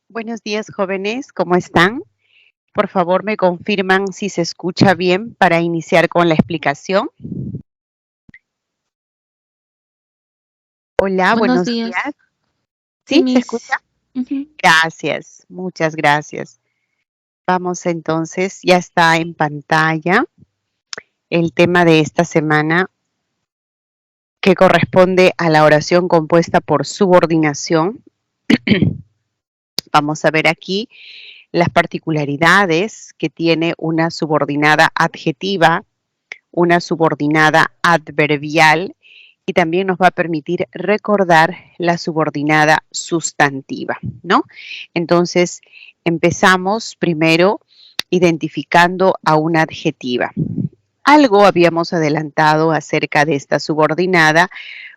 Buenos días, jóvenes, ¿cómo están? Por favor, me confirman si se escucha bien para iniciar con la explicación. Hola, Buenos buenos días. días. Sí, ¿Sí? ¿Se escucha? Miss. Ujú. Gracias, muchas gracias. Vamos entonces, ya está en pantalla el tema de esta semana que corresponde a la oración compuesta por subordinación. Vamos a ver aquí las particularidades que tiene una subordinada adjetiva, una subordinada adverbial y también nos va a permitir recordar la subordinada sustantiva, ¿no? Entonces, empezamos primero identificando a una adjetiva. Algo habíamos adelantado acerca de esta subordinada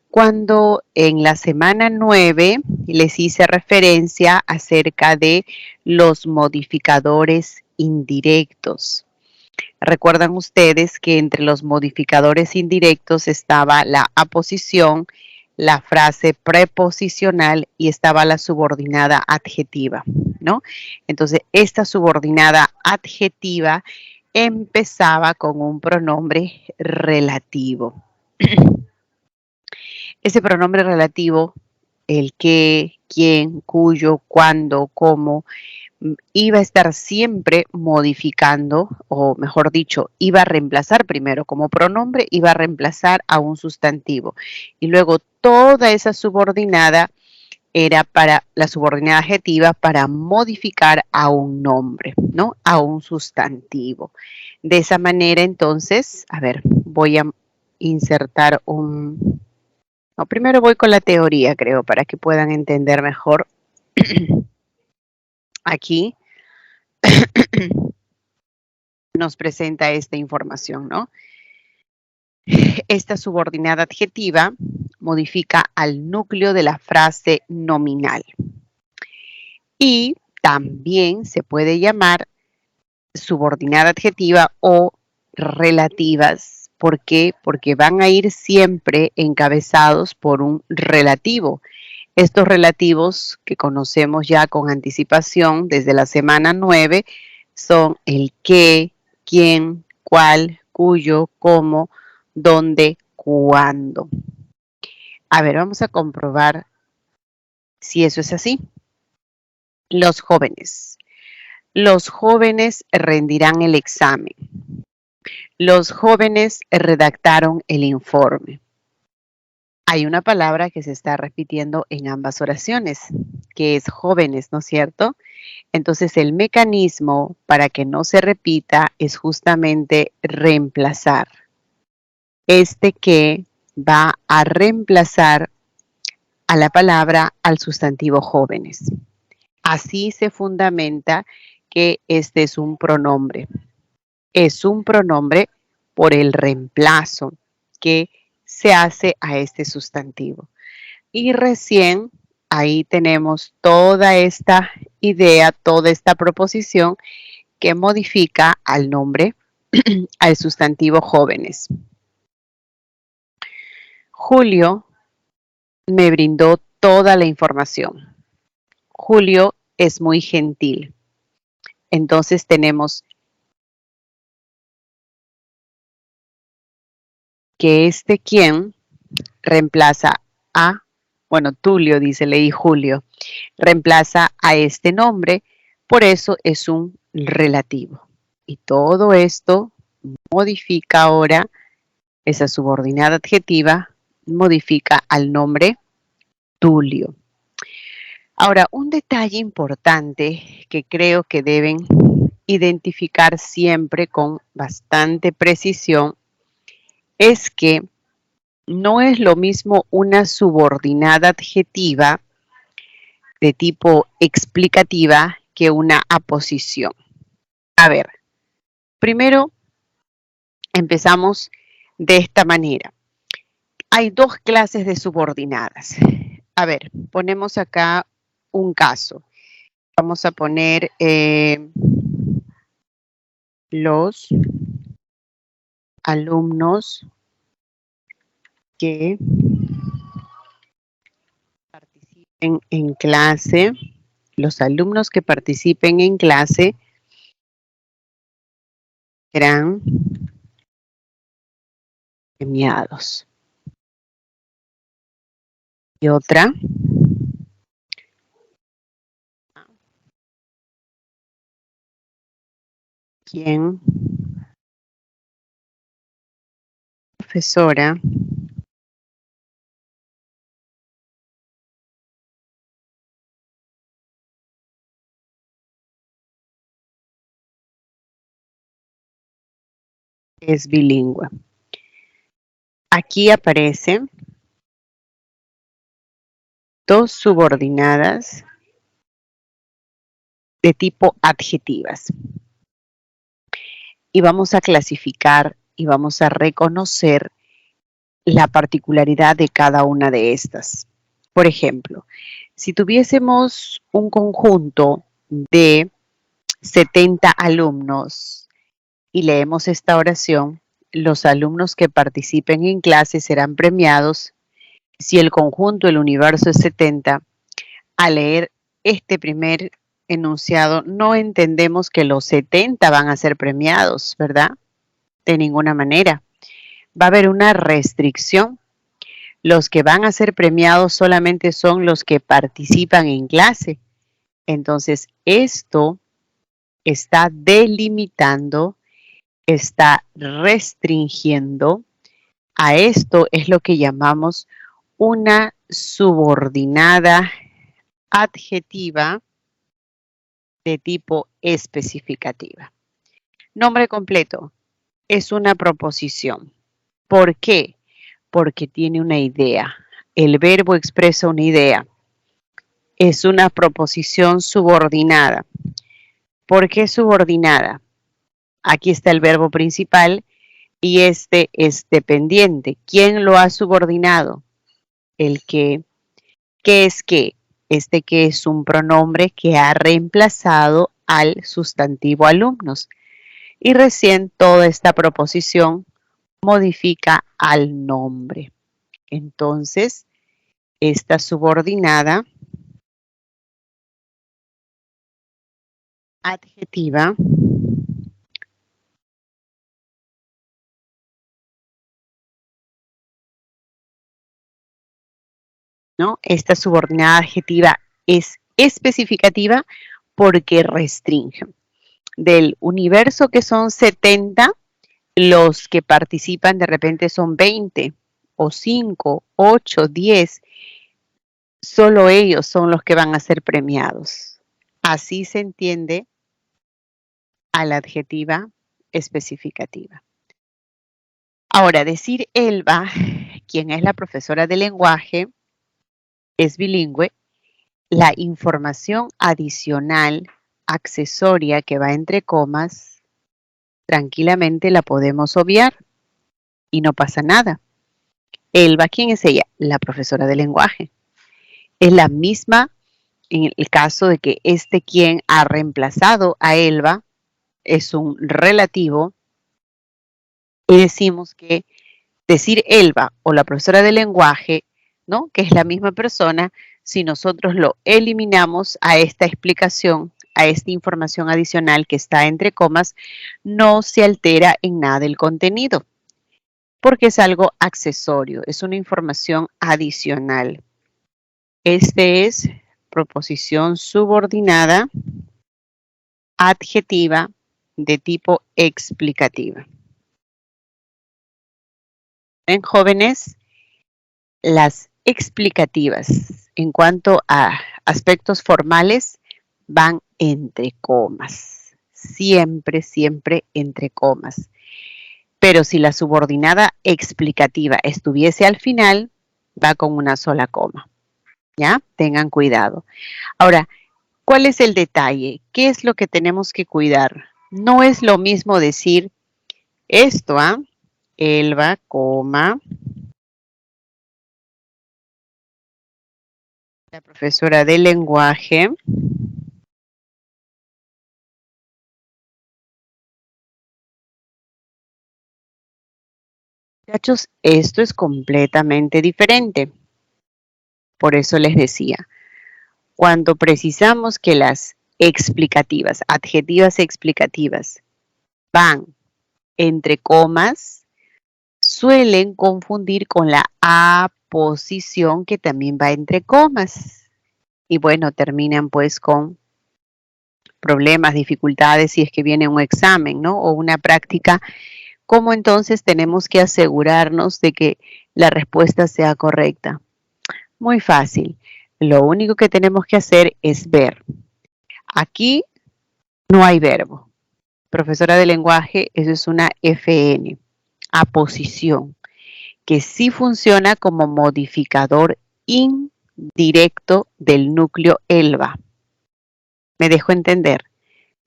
cuando en la semana 9 les hice referencia acerca de los modificadores indirectos. Recuerdan ustedes que entre los modificadores indirectos estaba la aposición, la frase preposicional y estaba la subordinada adjetiva, ¿no? Entonces, esta subordinada adjetiva empezaba con un pronombre relativo. Ese pronombre relativo, el qué, quién, cuyo, cuándo, cómo, iba a estar siempre modificando, o mejor dicho, iba a reemplazar primero como pronombre, iba a reemplazar a un sustantivo. Y luego toda esa subordinada era para la subordinada adjetiva para modificar a un nombre, ¿no? A un sustantivo. De esa manera, entonces, a ver, voy a insertar un... No, primero voy con la teoría, creo, para que puedan entender mejor aquí. Nos presenta esta información, ¿no? Esta subordinada adjetiva modifica al núcleo de la frase nominal y también se puede llamar subordinada adjetiva o relativas. ¿Por qué? Porque van a ir siempre encabezados por un relativo. Estos relativos que conocemos ya con anticipación desde la semana 9 son el qué, quién, cuál, cuyo, cómo, dónde, cuándo. A ver, vamos a comprobar si eso es así. Los jóvenes. Los jóvenes rendirán el examen. Los jóvenes redactaron el informe. Hay una palabra que se está repitiendo en ambas oraciones, que es jóvenes, ¿no es cierto? Entonces, el mecanismo para que no se repita es justamente reemplazar. Este que va a reemplazar a la palabra al sustantivo jóvenes. Así se fundamenta que este es un pronombre. Es un pronombre por el reemplazo que se hace a este sustantivo. Y recién ahí tenemos toda esta idea, toda esta proposición que modifica al nombre, al sustantivo jóvenes. Julio me brindó toda la información. Julio es muy gentil. Entonces tenemos que este quien reemplaza a, bueno, Tulio dice, leí Julio, reemplaza a este nombre, por eso es un relativo. Y todo esto modifica ahora esa subordinada adjetiva, modifica al nombre Tulio. Ahora, un detalle importante que creo que deben identificar siempre con bastante precisión es que no es lo mismo una subordinada adjetiva de tipo explicativa que una aposición. A ver, primero empezamos de esta manera. Hay dos clases de subordinadas. A ver, ponemos acá un caso. Vamos a poner los alumnos que participen en clase Los alumnos que participen en clase serán premiados. Y otra. ¿Quién? Profesora. Es bilingüe. Aquí aparecen dos subordinadas de tipo adjetivas. Y vamos a clasificar y vamos a reconocer la particularidad de cada una de estas. Por ejemplo, si tuviésemos un conjunto de 70 alumnos y leemos esta oración, los alumnos que participen en clase serán premiados. Si el conjunto, el universo es 70, al leer este primer enunciado no entendemos que los 70 van a ser premiados, ¿verdad? De ninguna manera. Va a haber una restricción. Los que van a ser premiados solamente son los que participan en clase. Entonces, esto está delimitando, está restringiendo. A esto es lo que llamamos una subordinada adjetiva de tipo especificativa. Nombre completo es una proposición. ¿Por qué? Porque tiene una idea. El verbo expresa una idea. Es una proposición subordinada. ¿Por qué subordinada? Aquí está el verbo principal y este es dependiente. ¿Quién lo ha subordinado? El que. ¿Qué es qué? Este que es un pronombre que ha reemplazado al sustantivo alumnos. Y recién toda esta proposición modifica al nombre. Entonces, esta subordinada adjetiva ¿no? Esta subordinada adjetiva es especificativa porque restringe. Del universo que son 70, los que participan de repente son 20 o 5, 8, 10. Solo ellos son los que van a ser premiados. Así se entiende a la adjetiva especificativa. Ahora, decir Elba, quien es la profesora de lenguaje, es bilingüe, la información adicional, accesoria que va entre comas, tranquilamente la podemos obviar y no pasa nada. Elba, ¿quién es ella? La profesora de lenguaje. Es la misma en el caso de que este quien ha reemplazado a Elba es un relativo y decimos que decir Elba o la profesora de lenguaje, ¿no? Que es la misma persona, si nosotros lo eliminamos a esta explicación, a esta información adicional que está entre comas, no se altera en nada el contenido, porque es algo accesorio, es una información adicional. Este es proposición subordinada adjetiva de tipo explicativa. En jóvenes, las explicativas en cuanto a aspectos formales van entre comas. Siempre, siempre entre comas. Pero si la subordinada explicativa estuviese al final, va con una sola coma. ¿Ya? Tengan cuidado. Ahora, ¿cuál es el detalle? ¿Qué es lo que tenemos que cuidar? No es lo mismo decir esto, ¿ah? Elba, coma, la profesora de lenguaje. Muchachos, esto es completamente diferente. Por eso les decía, Cuando precisamos que las explicativas, adjetivas explicativas, van entre comas, suelen confundir con la aposición que también va entre comas. Y bueno, terminan pues con problemas, dificultades si es que viene un examen, ¿no? O una práctica. ¿Cómo entonces tenemos que asegurarnos de que la respuesta sea correcta? Muy fácil. Lo único que tenemos que hacer es ver. Aquí no hay verbo. Profesora de lenguaje, eso es una FN, aposición, que sí funciona como modificador indirecto del núcleo ELVA. ¿Me dejo entender?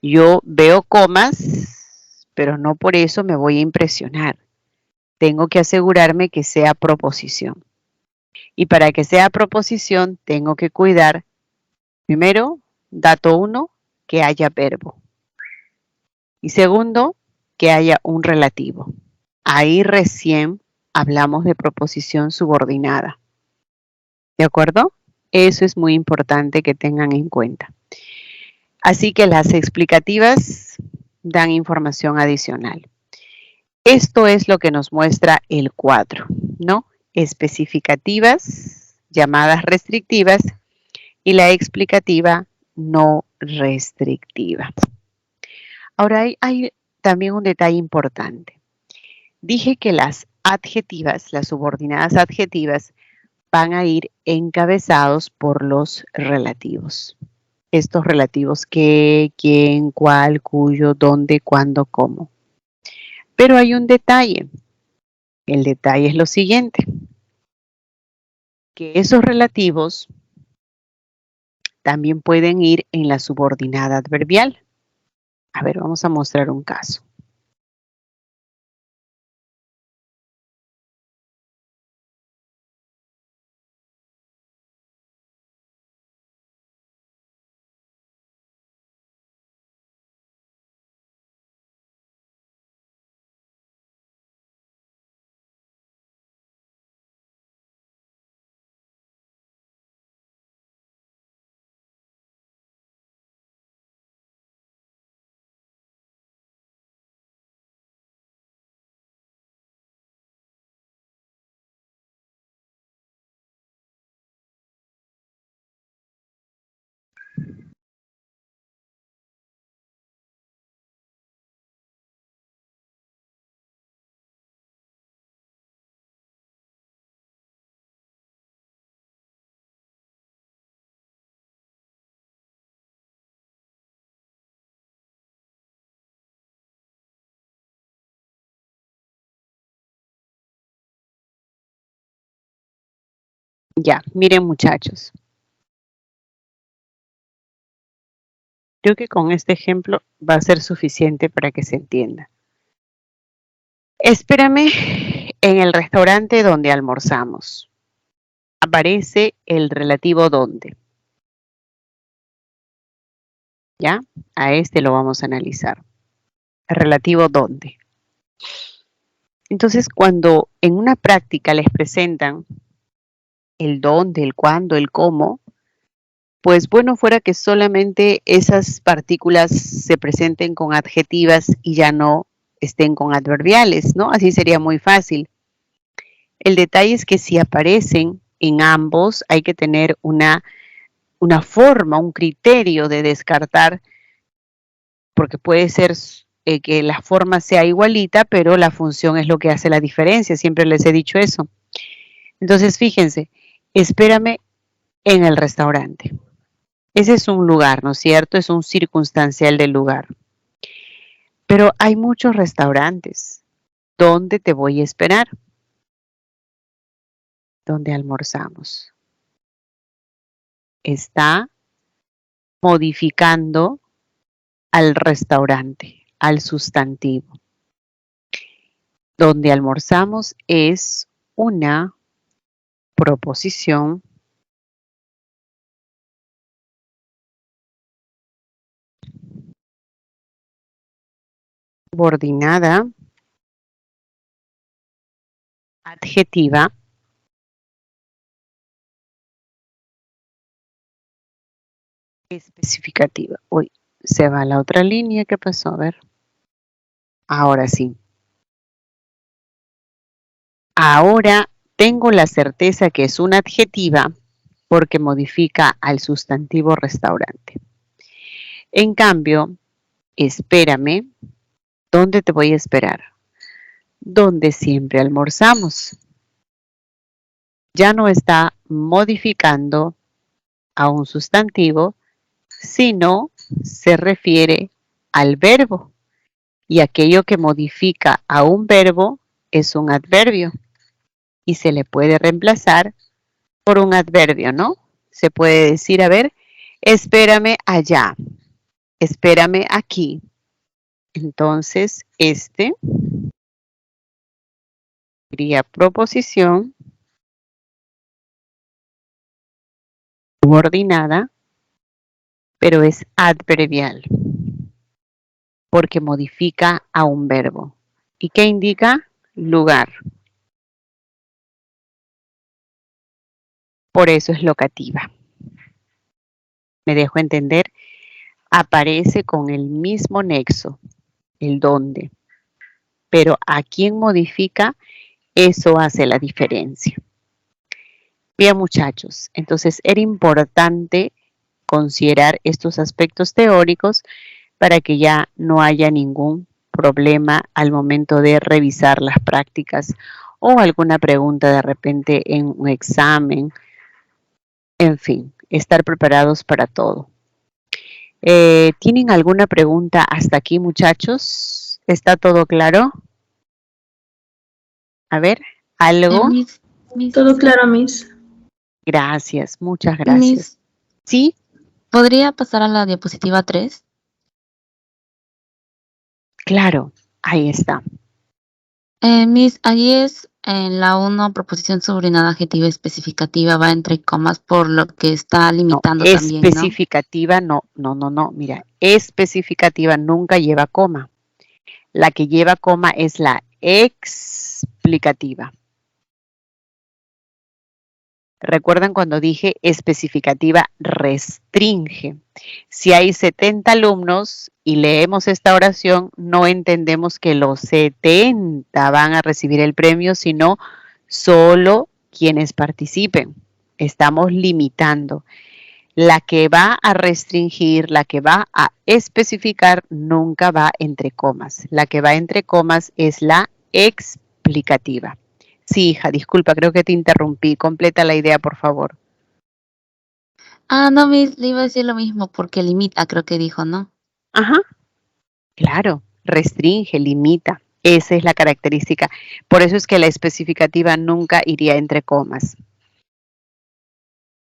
Yo veo comas, pero no por eso me voy a impresionar. Tengo que asegurarme que sea proposición. Y para que sea proposición, tengo que cuidar, primero, dato 1, que haya verbo. Y segundo, que haya un relativo. Ahí recién hablamos de proposición subordinada. ¿De acuerdo? Eso es muy importante que tengan en cuenta. Así que las explicativas dan información adicional. Esto es lo que nos muestra el cuadro, ¿no? Especificativas, llamadas restrictivas, y la explicativa no restrictiva. Ahora hay también un detalle importante. Dije que las adjetivas, las subordinadas adjetivas, van a ir encabezados por los relativos. Estos relativos qué, quién, cuál, cuyo, dónde, cuándo, cómo. Pero hay un detalle. El detalle es lo siguiente, que esos relativos también pueden ir en la subordinada adverbial. A ver, vamos a mostrar un caso. Ya, miren muchachos. Creo que con este ejemplo va a ser suficiente para que se entienda. Espérame en el restaurante donde almorzamos. Aparece el relativo donde. ¿Ya? A este lo vamos a analizar. El relativo donde. Entonces, cuando en una práctica les presentan el dónde, el cuándo, el cómo, pues bueno fuera que solamente esas partículas se presenten con adjetivas y ya no estén con adverbiales, ¿no? Así sería muy fácil. El detalle es que si aparecen en ambos, hay que tener una forma, un criterio de descartar, porque puede ser que la forma sea igualita, pero la función es lo que hace la diferencia. Siempre les he dicho eso. Entonces, fíjense, espérame en el restaurante. Ese es un lugar, ¿no es cierto? Es un circunstancial del lugar. Pero hay muchos restaurantes. ¿Dónde te voy a esperar? ¿Dónde almorzamos? Está modificando al restaurante, al sustantivo. Donde almorzamos es una proposición subordinada adjetiva especificativa. Uy, se va a la otra línea. ¿Qué pasó? A ver. Ahora sí. Ahora tengo la certeza que es una adjetiva porque modifica al sustantivo restaurante. En cambio, espérame, ¿dónde te voy a esperar? Donde siempre almorzamos. Ya no está modificando a un sustantivo, sino se refiere al verbo. Y aquello que modifica a un verbo es un adverbio. Y se le puede reemplazar por un adverbio, ¿no? Se puede decir, a ver, espérame allá, espérame aquí. Entonces, este sería proposición subordinada, pero es adverbial, porque modifica a un verbo. ¿Y qué indica? Lugar. Por eso es locativa. Me dejo entender, aparece con el mismo nexo, el dónde. Pero a quién modifica, eso hace la diferencia. Bien, muchachos, entonces era importante considerar estos aspectos teóricos para que ya no haya ningún problema al momento de revisar las prácticas o alguna pregunta de repente en un examen. En fin, estar preparados para todo. ¿Tienen alguna pregunta hasta aquí, muchachos? ¿Está todo claro? A ver, ¿algo? Todo claro, Miss. Gracias, muchas gracias. Miss, ¿Sí? ¿podría pasar a la diapositiva 3? Claro, ahí está. Miss, allí es en la 1, proposición subordinada adjetiva especificativa, va entre comas, por lo que está limitando también, ¿no? Especificativa, no. Mira, especificativa nunca lleva coma. La que lleva coma es la explicativa. ¿Recuerdan cuando dije especificativa restringe? Si hay 70 alumnos y leemos esta oración, no entendemos que los 70 van a recibir el premio, sino solo quienes participen. Estamos limitando. La que va a restringir, la que va a especificar, nunca va entre comas. La que va entre comas es la explicativa. Sí, hija, disculpa, creo que te interrumpí. Completa la idea, por favor. No, Miss, le iba a decir lo mismo, porque limita, creo que dijo, ¿no? Ajá, claro, restringe, limita. Esa es la característica. Por eso es que la especificativa nunca iría entre comas.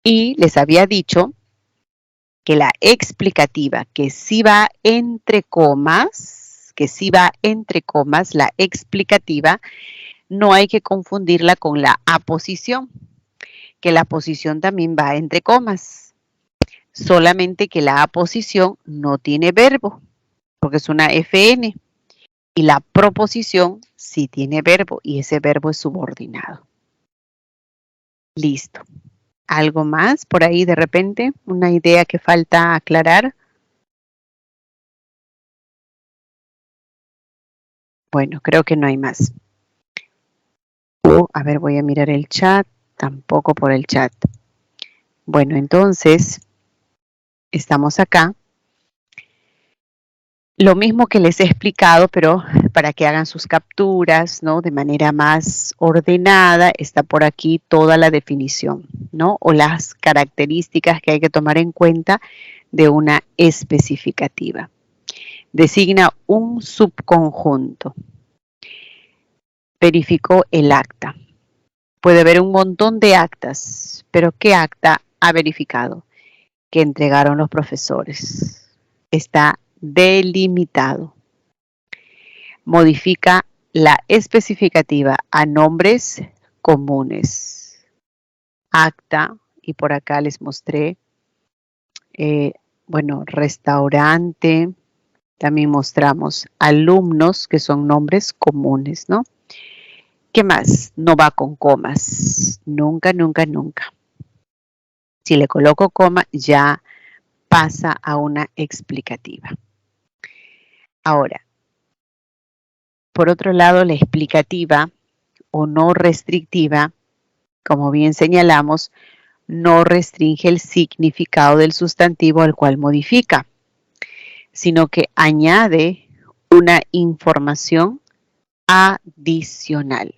Y les había dicho que la explicativa, que sí va entre comas, la explicativa, no hay que confundirla con la aposición, que la aposición también va entre comas, solamente que la aposición no tiene verbo, porque es una FN, y la proposición sí tiene verbo, y ese verbo es subordinado. Listo. ¿Algo más por ahí de repente? ¿Una idea que falta aclarar? Bueno, creo que no hay más. A ver, voy a mirar el chat. Tampoco por el chat. Bueno, entonces, estamos acá. Lo mismo que les he explicado, pero para que hagan sus capturas, ¿no? De manera más ordenada, está por aquí toda la definición, ¿no? O las características que hay que tomar en cuenta de una especificativa. Designa un subconjunto. Verificó el acta. Puede haber un montón de actas, pero ¿qué acta ha verificado? Que entregaron los profesores. Está delimitado. Modifica la especificativa a nombres comunes. Acta, y por acá les mostré, bueno, restaurante, también mostramos alumnos, que son nombres comunes, ¿no? ¿Qué más? No va con comas. Nunca, nunca, nunca. Si le coloco coma, ya pasa a una explicativa. Ahora, por otro lado, la explicativa o no restrictiva, como bien señalamos, no restringe el significado del sustantivo al cual modifica, sino que añade una información adicional.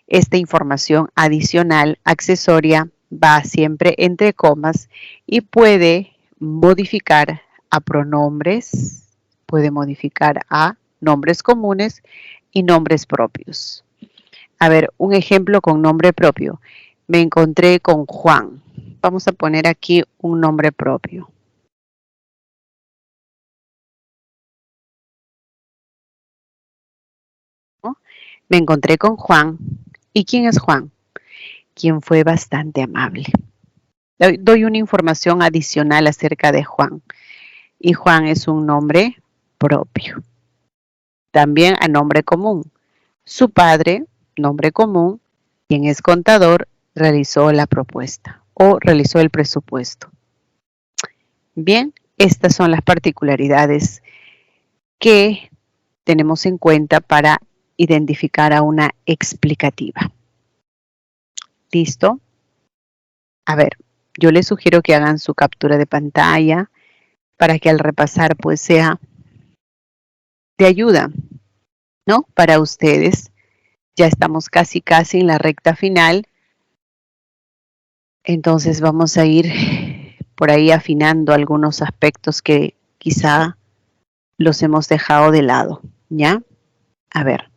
Esta información adicional accesoria va siempre entre comas y puede modificar a pronombres, puede modificar a nombres comunes y nombres propios. A ver, un ejemplo con nombre propio. Me encontré con Juan. Vamos a poner aquí un nombre propio. ¿No? Me encontré con Juan. ¿Y quién es Juan? Quien fue bastante amable. Doy una información adicional acerca de Juan. Y Juan es un nombre propio. También a nombre común. Su padre, nombre común, quien es contador, realizó la propuesta o realizó el presupuesto. Bien, estas son las particularidades que tenemos en cuenta para identificar a una explicativa. ¿Listo? A ver, yo les sugiero que hagan su captura de pantalla para que al repasar pues sea de ayuda, ¿no? Para ustedes. Ya estamos casi en la recta final. Entonces vamos a ir por ahí afinando algunos aspectos que quizá los hemos dejado de lado, ¿ya? A ver.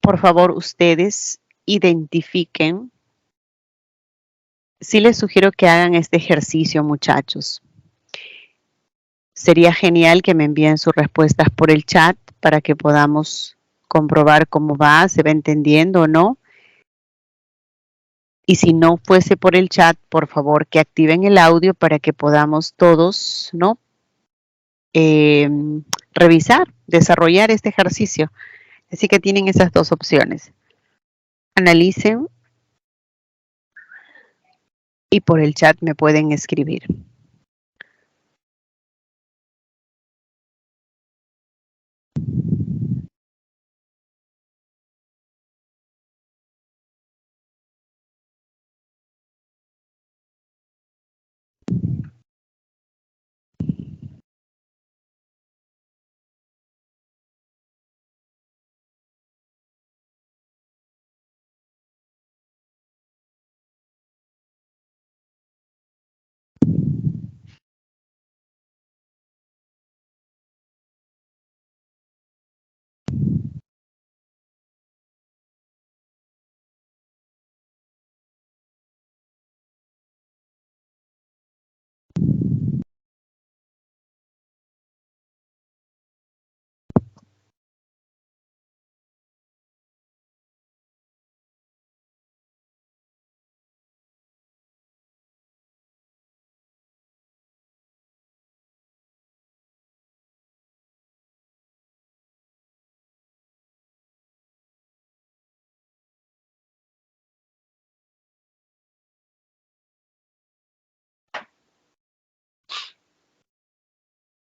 Por favor, ustedes identifiquen. Sí les sugiero que hagan este ejercicio, muchachos. Sería genial que me envíen sus respuestas por el chat para que podamos comprobar cómo va, se va entendiendo o no. Y si no fuese por el chat, por favor, que activen el audio para que podamos todos, ¿no? Revisar, desarrollar este ejercicio. Así que tienen esas dos opciones. Analicen y por el chat me pueden escribir.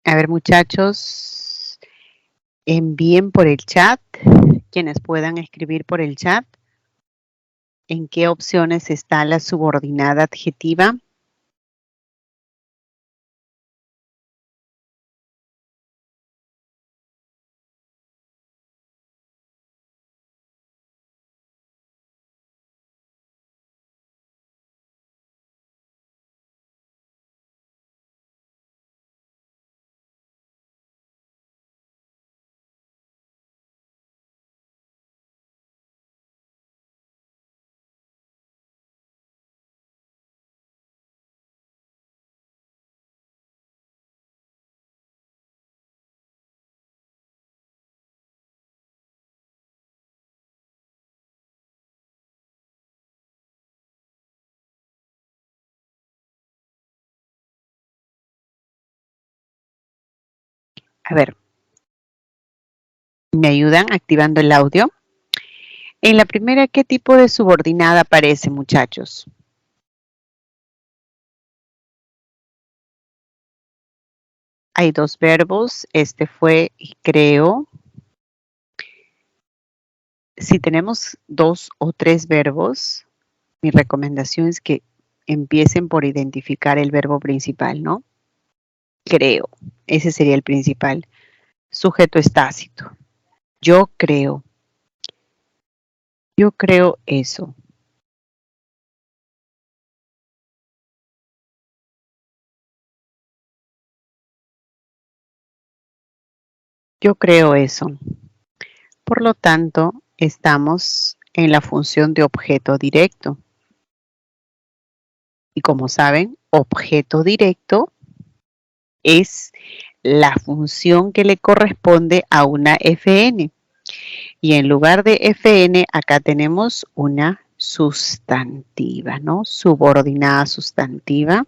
A ver, muchachos, envíen por el chat, quienes puedan escribir por el chat, en qué opciones está la subordinada adjetiva. A ver, ¿me ayudan activando el audio? En la primera, ¿qué tipo de subordinada aparece, muchachos? Hay dos verbos. Este fue creo. Si tenemos 2 o 3 verbos, mi recomendación es que empiecen por identificar el verbo principal, ¿no? Creo. Ese sería el principal. Sujeto es tácito. Yo creo. Yo creo eso. Yo creo eso. Por lo tanto, estamos en la función de objeto directo. Y como saben, objeto directo es la función que le corresponde a una FN. Y en lugar de FN, acá tenemos una sustantiva, ¿no? Subordinada sustantiva.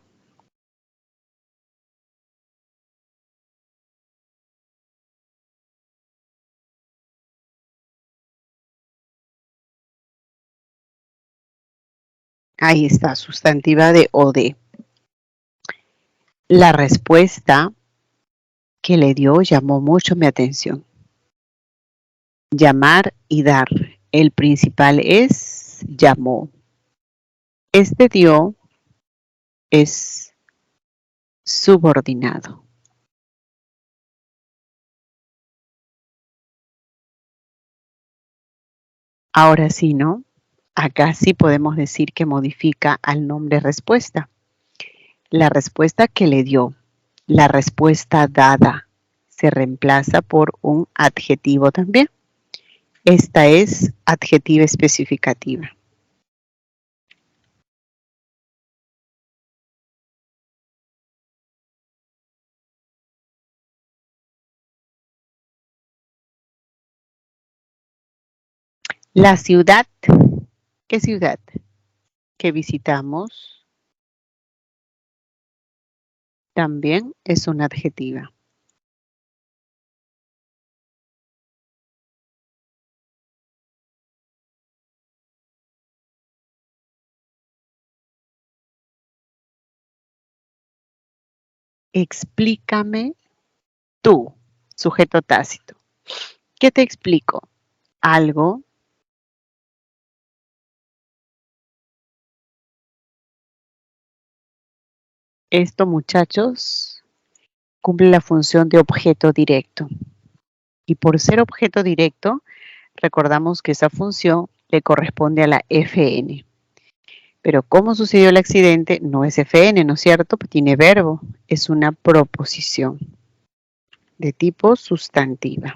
Ahí está, sustantiva de OD. La respuesta que le dio llamó mucho mi atención. Llamar y dar. El principal es llamó. Este dio es subordinado. Ahora sí, ¿no? Acá sí podemos decir que modifica al nombre respuesta. La respuesta que le dio, la respuesta dada, se reemplaza por un adjetivo también. Esta es adjetiva especificativa. La ciudad, ¿qué ciudad que visitamos? También es una adjetiva. Explícame tú, sujeto tácito. ¿Qué te explico? Algo. Esto, muchachos, cumple la función de objeto directo. Y por ser objeto directo, recordamos que esa función le corresponde a la FN. Pero como sucedió el accidente, no es FN, ¿no es cierto? Tiene verbo, es una proposición de tipo sustantiva.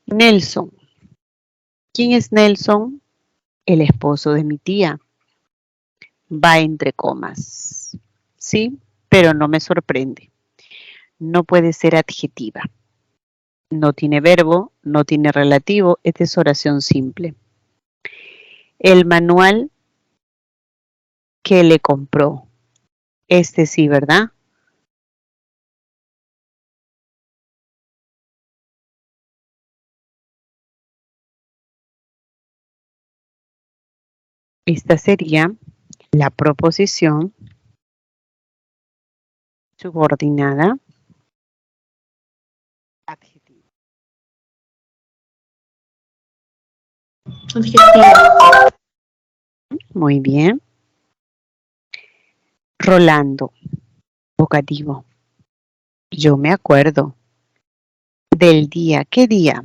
Nelson. ¿Quién es Nelson? El esposo de mi tía. Va entre comas. Sí, pero no me sorprende. No puede ser adjetiva. No tiene verbo, no tiene relativo, esta es oración simple. El manual que le compró. Este sí, ¿verdad? Esta sería la proposición subordinada adjetiva. Adjetivo. Muy bien. Rolando, vocativo. Yo me acuerdo del día. ¿Qué día?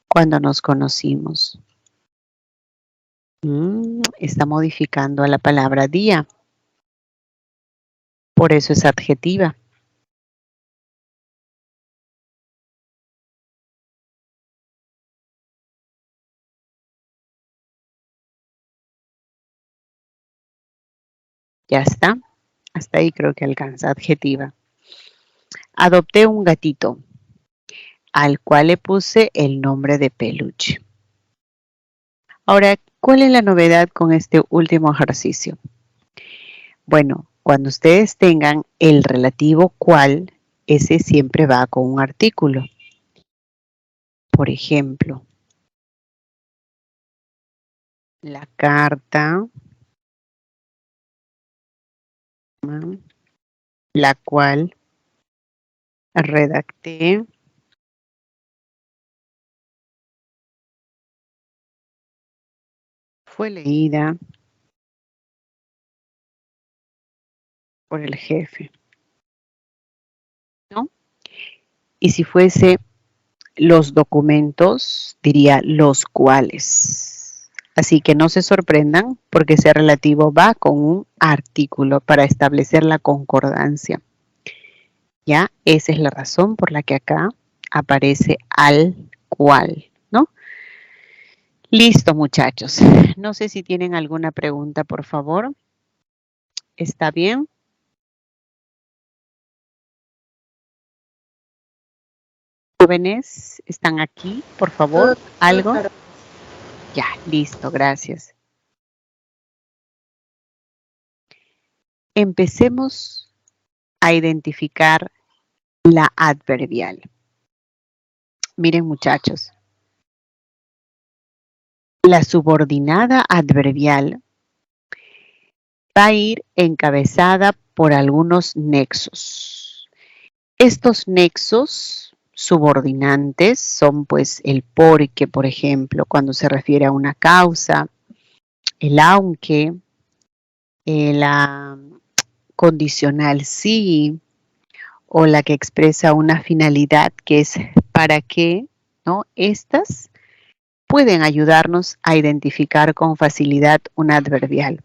Cuando nos conocimos. Está modificando a la palabra día. Por eso es adjetiva. Ya está. Hasta ahí creo que alcanza. Adjetiva. Adopté un gatito, al cual le puse el nombre de peluche. Ahora, ¿cuál es la novedad con este último ejercicio? Bueno, cuando ustedes tengan el relativo cual, ese siempre va con un artículo. Por ejemplo, la carta, la cual redacté fue leída por el jefe, ¿no? Y si fuese los documentos, diría los cuales. Así que no se sorprendan porque ese relativo va con un artículo para establecer la concordancia. ¿Ya? Esa es la razón por la que acá aparece al cual, ¿no? Listo, muchachos. No sé si tienen alguna pregunta, por favor. ¿Está bien? Jóvenes, ¿están aquí, por favor? ¿Algo? Ya, listo, gracias. Empecemos a identificar la adverbial. Miren, muchachos, la subordinada adverbial va a ir encabezada por algunos nexos. Estos nexos subordinantes son pues el porque, por ejemplo, cuando se refiere a una causa, el aunque, la condicional sí, o la que expresa una finalidad que es para qué, ¿no? Estas pueden ayudarnos a identificar con facilidad un adverbial.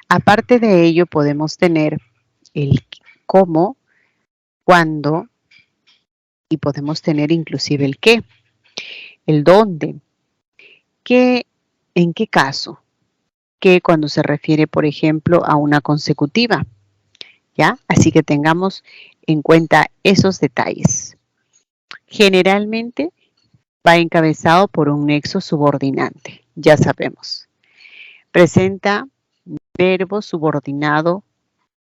Aparte de ello, podemos tener el cómo, cuándo y podemos tener inclusive el qué, el dónde, qué, en qué caso, qué cuando se refiere, por ejemplo, a una consecutiva, ¿ya? Así que tengamos en cuenta esos detalles. Generalmente va encabezado por un nexo subordinante, ya sabemos. Presenta verbo subordinado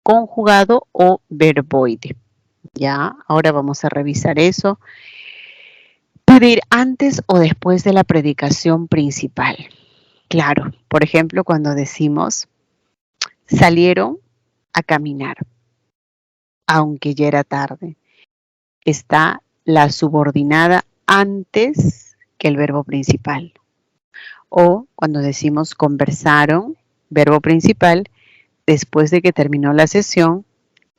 conjugado o verboide. Ya, ahora vamos a revisar eso. Puede ir antes o después de la predicación principal. Claro, por ejemplo, cuando decimos salieron a caminar, aunque ya era tarde. Está la subordinada antes que el verbo principal. O cuando decimos conversaron, verbo principal, después de que terminó la sesión,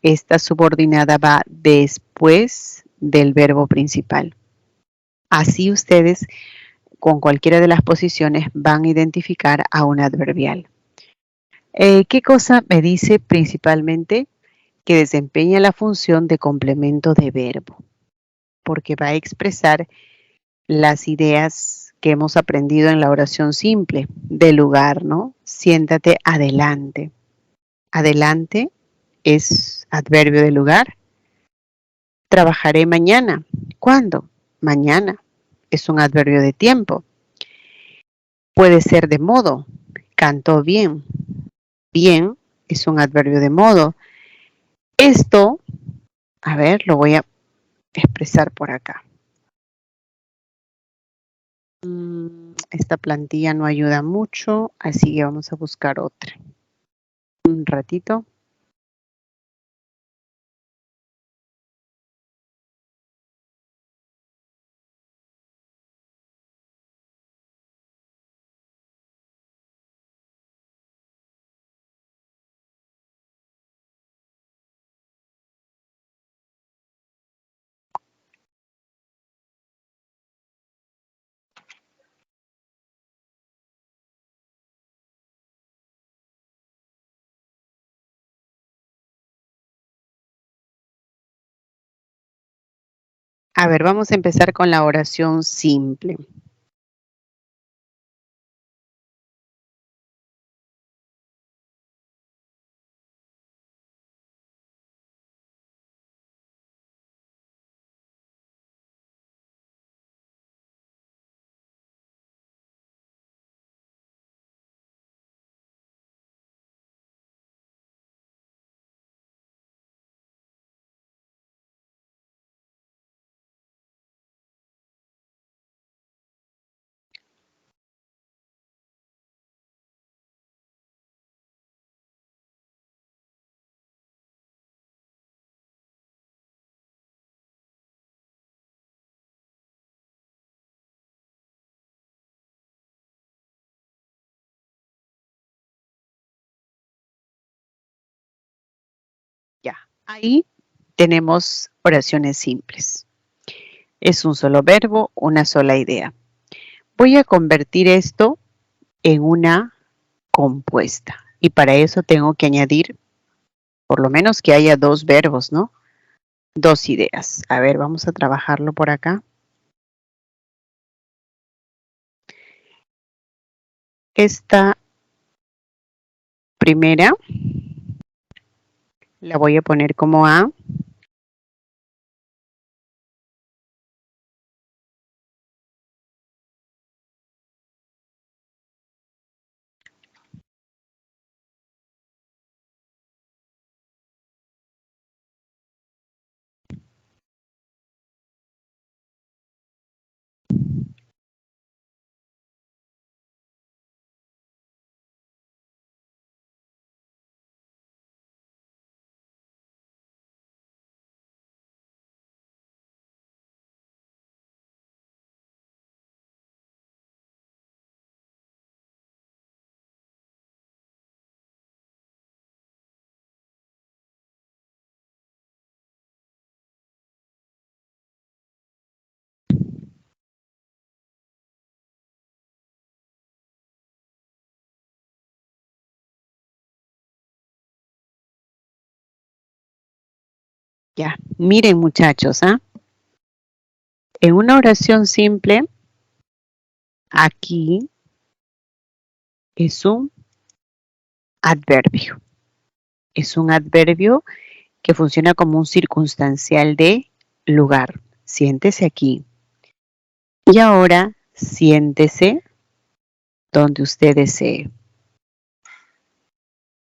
esta subordinada va después del verbo principal. Así ustedes con cualquiera de las posiciones van a identificar a un adverbial. ¿Qué cosa me dice principalmente? Que desempeña la función de complemento de verbo, porque va a expresar las ideas que hemos aprendido en la oración simple, de lugar, ¿no? Siéntate adelante. Adelante es adverbio de lugar. Trabajaré mañana. ¿Cuándo? Mañana. Es un adverbio de tiempo. Puede ser de modo. Cantó bien. Bien es un adverbio de modo. Esto, a ver, lo voy a expresar por acá. Esta plantilla no ayuda mucho, así que vamos a buscar otra. Un ratito. A ver, vamos a empezar con la oración simple. Ahí tenemos oraciones simples. Es un solo verbo, una sola idea. Voy a convertir esto en una compuesta. Y para eso tengo que añadir, por lo menos que haya dos verbos, ¿no? Dos ideas. A ver, vamos a trabajarlo por acá. Esta primera la voy a poner como A. Ya, miren muchachos, ¿ah? En una oración simple, aquí es un adverbio. Es un adverbio que funciona como un circunstancial de lugar. Siéntese aquí. Y ahora siéntese donde usted desee.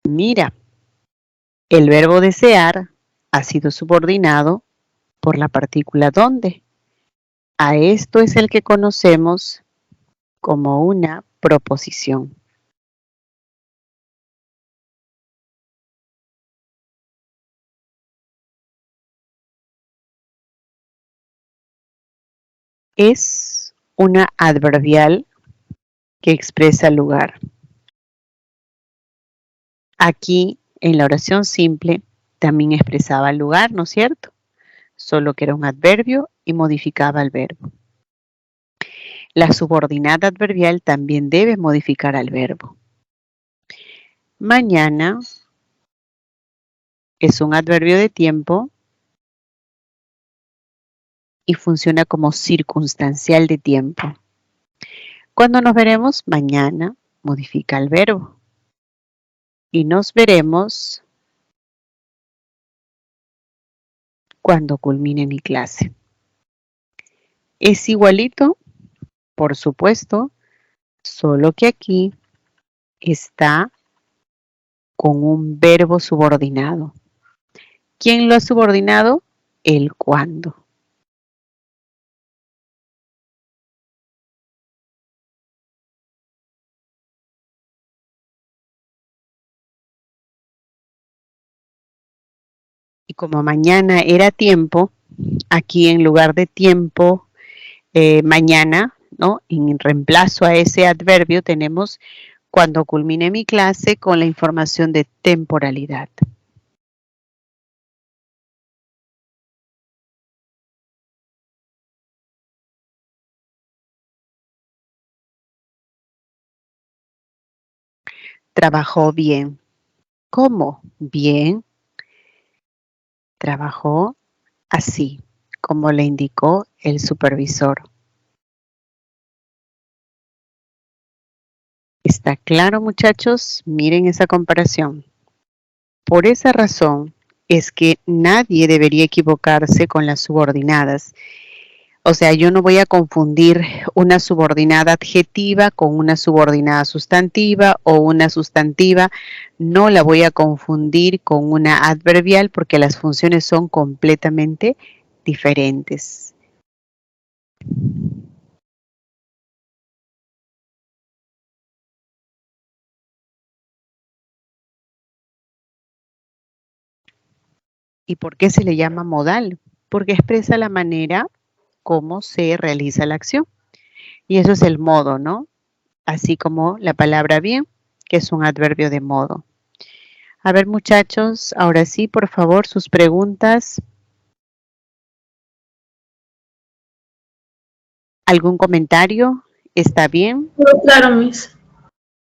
Mira, el verbo desear ha sido subordinado por la partícula donde. A esto es el que conocemos como una proposición. Es una adverbial que expresa lugar. Aquí en la oración simple también expresaba el lugar, ¿no es cierto? Solo que era un adverbio y modificaba el verbo. La subordinada adverbial también debe modificar al verbo. Mañana es un adverbio de tiempo y funciona como circunstancial de tiempo. Cuando nos veremos mañana, modifica el verbo. Y nos veremos cuando culmine mi clase. Es igualito, por supuesto, solo que aquí está con un verbo subordinado. ¿Quién lo ha subordinado? El cuándo. Y como mañana era tiempo, aquí en lugar de tiempo, mañana, ¿no? En reemplazo a ese adverbio tenemos cuando culmine mi clase con la información de temporalidad. Trabajó bien. ¿Cómo? Bien. Trabajó así, como le indicó el supervisor. ¿Está claro, muchachos? Miren esa comparación. Por esa razón es que nadie debería equivocarse con las subordinadas. O sea, yo no voy a confundir una subordinada adjetiva con una subordinada sustantiva o una sustantiva. No la voy a confundir con una adverbial porque las funciones son completamente diferentes. ¿Y por qué se le llama modal? Porque expresa la manera como se realiza la acción. Y eso es el modo, ¿no? Así como la palabra bien, que es un adverbio de modo. A ver, muchachos, ahora sí, por favor, sus preguntas. ¿Algún comentario? ¿Está bien? Todo claro, Miss.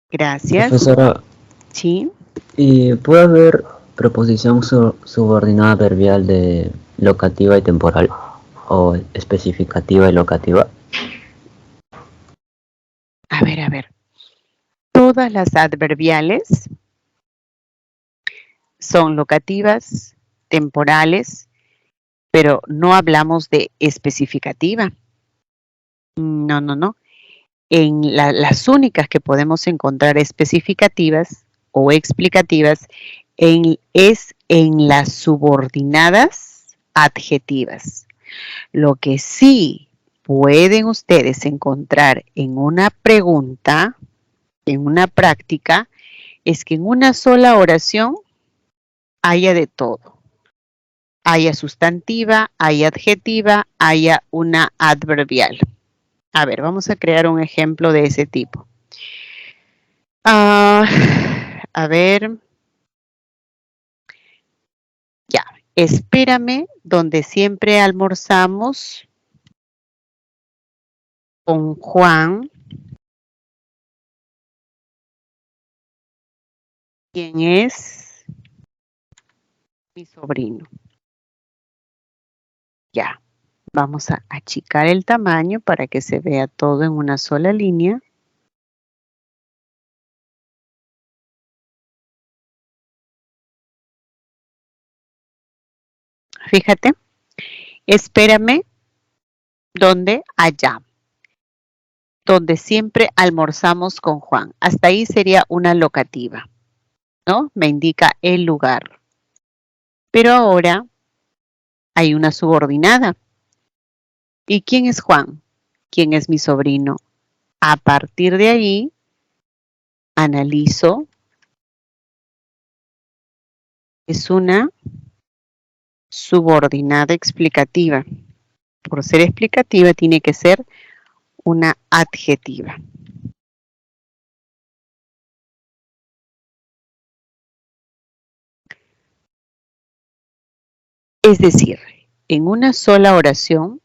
Gracias. Profesora, Sí. ¿y puede haber preposición subordinada adverbial de locativa y temporal? ¿O especificativa y locativa? A ver. Todas las adverbiales son locativas, temporales, pero no hablamos de especificativa. No. Las únicas que podemos encontrar especificativas o explicativas es en las subordinadas adjetivas. Lo que sí pueden ustedes encontrar en una pregunta, en una práctica, es que en una sola oración haya de todo. Haya sustantiva, haya adjetiva, haya una adverbial. A ver, vamos a crear un ejemplo de ese tipo. A ver. Ya, espérame donde siempre almorzamos con Juan, quien es mi sobrino. Ya, vamos a achicar el tamaño para que se vea todo en una sola línea. Fíjate, espérame donde allá, donde siempre almorzamos con Juan. Hasta ahí sería una locativa, ¿no? Me indica el lugar. Pero ahora hay una subordinada. ¿Y quién es Juan? ¿Quién es mi sobrino? A partir de ahí, analizo. Es una subordinada explicativa. Por ser explicativa, tiene que ser una adjetiva. Es decir, en una sola oración,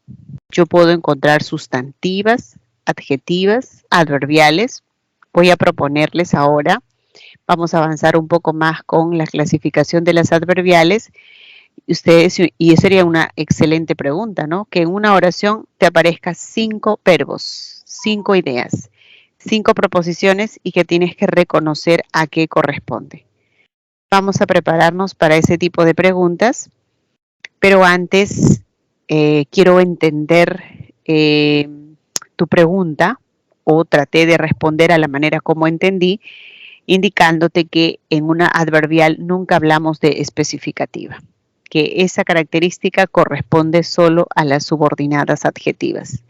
yo puedo encontrar sustantivas, adjetivas, adverbiales. Voy a proponerles ahora, vamos a avanzar un poco más con la clasificación de las adverbiales. Ustedes, y sería una excelente pregunta, ¿no? Que en una oración te aparezcan 5 verbos, 5 ideas, 5 proposiciones y que tienes que reconocer a qué corresponde. Vamos a prepararnos para ese tipo de preguntas, pero antes quiero entender tu pregunta, o traté de responder a la manera como entendí, indicándote que en una adverbial nunca hablamos de especificativa, que esa característica corresponde solo a las subordinadas adjetivas.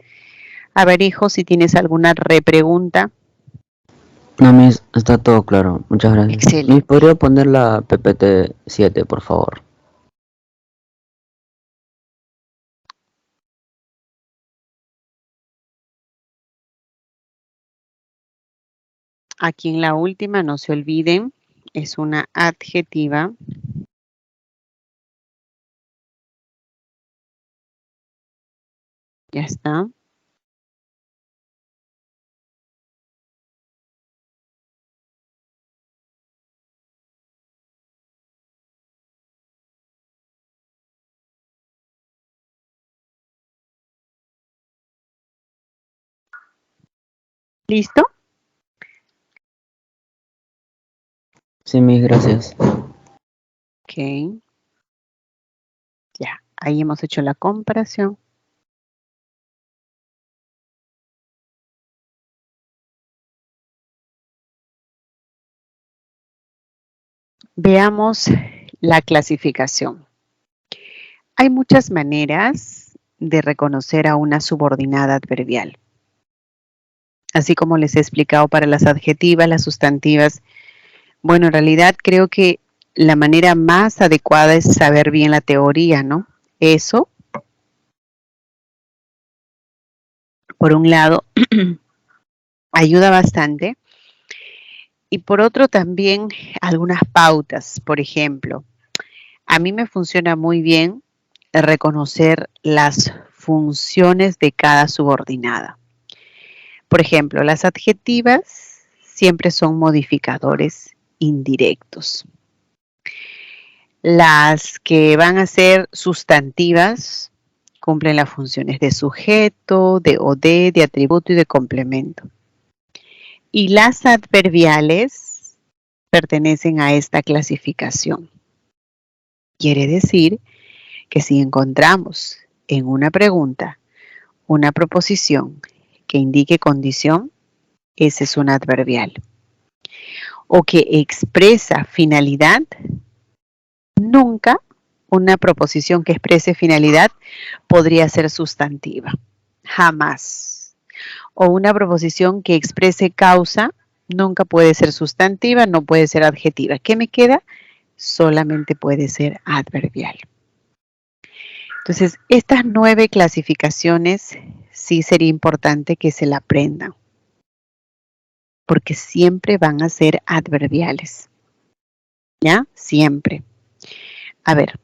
A ver, hijo, si tienes alguna repregunta. No, Miss, está todo claro. Muchas gracias. Excelente. Miss, ¿podría poner la PPT 7, por favor? Aquí en la última, no se olviden, es una adjetiva. Ya está. ¿Listo? Sí, Miss, gracias. Ok. Ya, ahí hemos hecho la comparación. Veamos la clasificación. Hay muchas maneras de reconocer a una subordinada adverbial. Así como les he explicado para las adjetivas, las sustantivas. Bueno, en realidad creo que la manera más adecuada es saber bien la teoría, ¿no? Eso, por un lado, ayuda bastante. Y por otro también algunas pautas. Por ejemplo, a mí me funciona muy bien reconocer las funciones de cada subordinada. Por ejemplo, las adjetivas siempre son modificadores indirectos. Las que van a ser sustantivas cumplen las funciones de sujeto, de o de atributo y de complemento. Y las adverbiales pertenecen a esta clasificación. Quiere decir que si encontramos en una pregunta una proposición que indique condición, ese es un adverbial. O que expresa finalidad, nunca una proposición que exprese finalidad podría ser sustantiva. Jamás. O una proposición que exprese causa, nunca puede ser sustantiva, no puede ser adjetiva. ¿Qué me queda? Solamente puede ser adverbial. Entonces, estas 9 clasificaciones sí sería importante que se la aprendan, porque siempre van a ser adverbiales. ¿Ya? Siempre. A ver,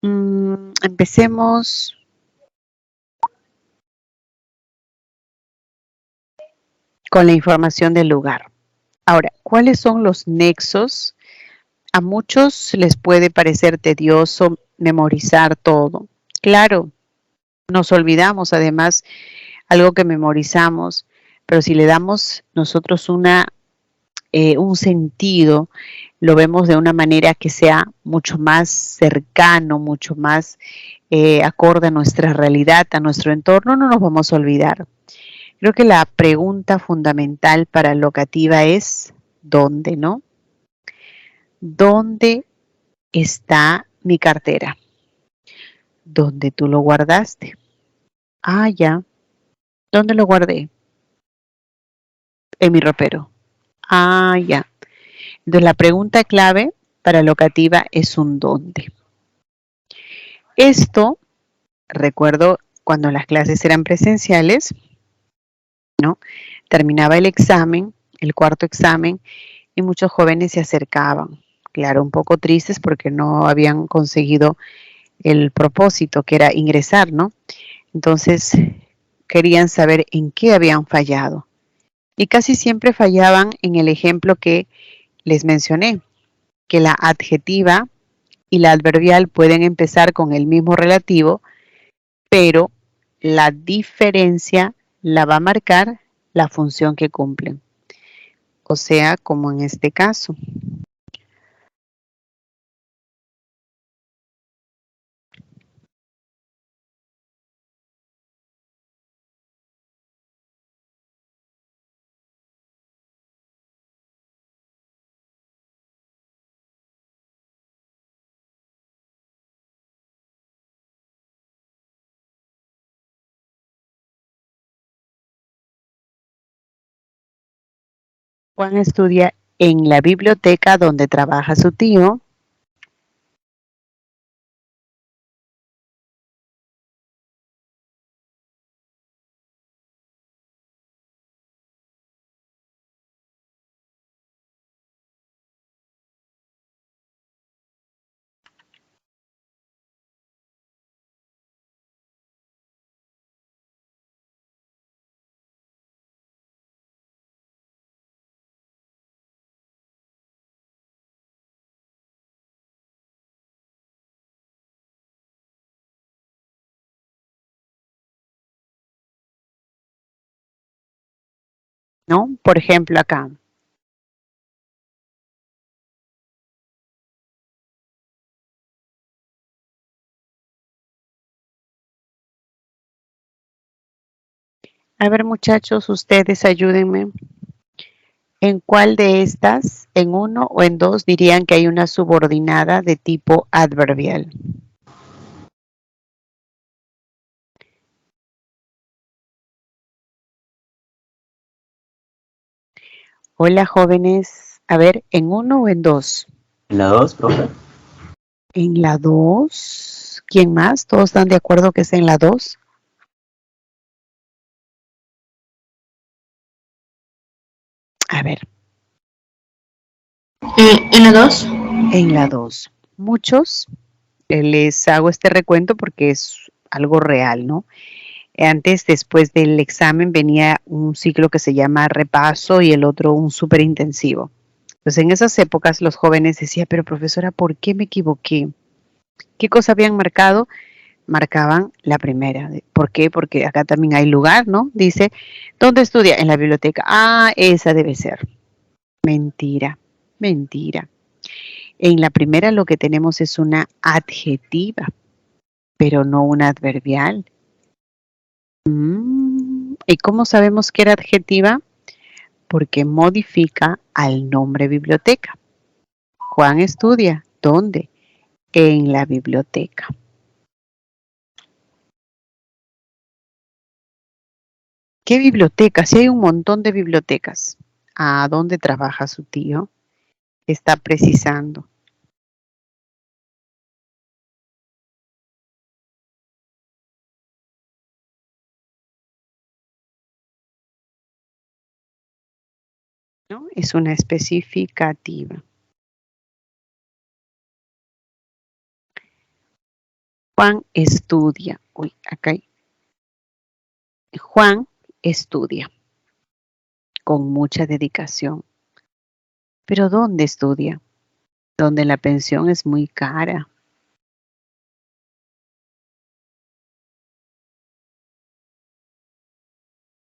empecemos. Con la información del lugar. Ahora, ¿cuáles son los nexos? A muchos les puede parecer tedioso memorizar todo. Claro, nos olvidamos además algo que memorizamos, pero si le damos nosotros un sentido, lo vemos de una manera que sea mucho más cercano, mucho más acorde a nuestra realidad, a nuestro entorno, no nos vamos a olvidar. Creo que la pregunta fundamental para locativa es ¿dónde, no? ¿Dónde está mi cartera? ¿Dónde tú lo guardaste? Ah, ya. ¿Dónde lo guardé? En mi ropero. Ah, ya. Entonces la pregunta clave para locativa es un ¿dónde? Esto, recuerdo cuando las clases eran presenciales, ¿no? Terminaba el examen, el cuarto examen, y muchos jóvenes se acercaban. Claro, un poco tristes porque no habían conseguido el propósito, que era ingresar, ¿no? Entonces, querían saber en qué habían fallado. Y casi siempre fallaban en el ejemplo que les mencioné, que la adjetiva y la adverbial pueden empezar con el mismo relativo, pero la diferencia la va a marcar la función que cumplen. O sea, como en este caso. Juan estudia en la biblioteca donde trabaja su tío. ¿No? Por ejemplo, acá. A ver, muchachos, ustedes ayúdenme. ¿En cuál de estas, en uno o en dos, dirían que hay una subordinada de tipo adverbial? Hola, jóvenes. A ver, ¿en uno o en dos? La 2, profe. En la dos. ¿Quién más? ¿Todos están de acuerdo que es en la dos? A ver. En la 2. En la 2. Muchos, les hago este recuento porque es algo real, ¿no? Antes, después del examen, venía un ciclo que se llama repaso y el otro un súper intensivo. Entonces, en esas épocas los jóvenes decían, pero profesora, ¿por qué me equivoqué? ¿Qué cosa habían marcado? Marcaban la primera. ¿Por qué? Porque acá también hay lugar, ¿no? Dice, ¿dónde estudia? En la biblioteca. Ah, esa debe ser. Mentira, mentira. En la primera lo que tenemos es una adjetiva, pero no una adverbial. ¿Y cómo sabemos que era adjetiva? Porque modifica al nombre biblioteca. Juan estudia. ¿Dónde? En la biblioteca. ¿Qué biblioteca? Si hay un montón de bibliotecas. ¿A dónde trabaja su tío? Está precisando. ¿No? Es una especificativa. Juan estudia. Uy, acá hay. Juan estudia con mucha dedicación. ¿Pero dónde estudia? Donde la pensión es muy cara.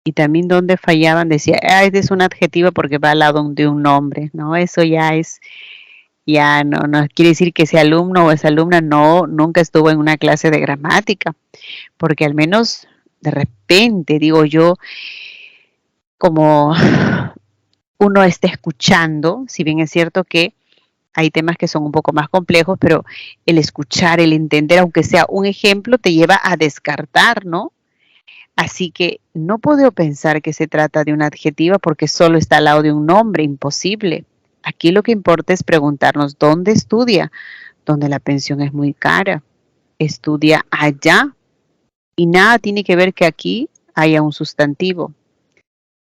Y también donde fallaban decía, este es un adjetivo porque va al lado de un nombre, ¿no? Eso ya no quiere decir que ese alumno o esa alumna nunca estuvo en una clase de gramática, porque al menos de repente, digo yo, como uno está escuchando, si bien es cierto que hay temas que son un poco más complejos, pero el escuchar, el entender, aunque sea un ejemplo, te lleva a descartar, ¿no? Así que no puedo pensar que se trata de una adjetiva porque solo está al lado de un nombre, imposible. Aquí lo que importa es preguntarnos dónde estudia, donde la pensión es muy cara. Estudia allá y nada tiene que ver que aquí haya un sustantivo.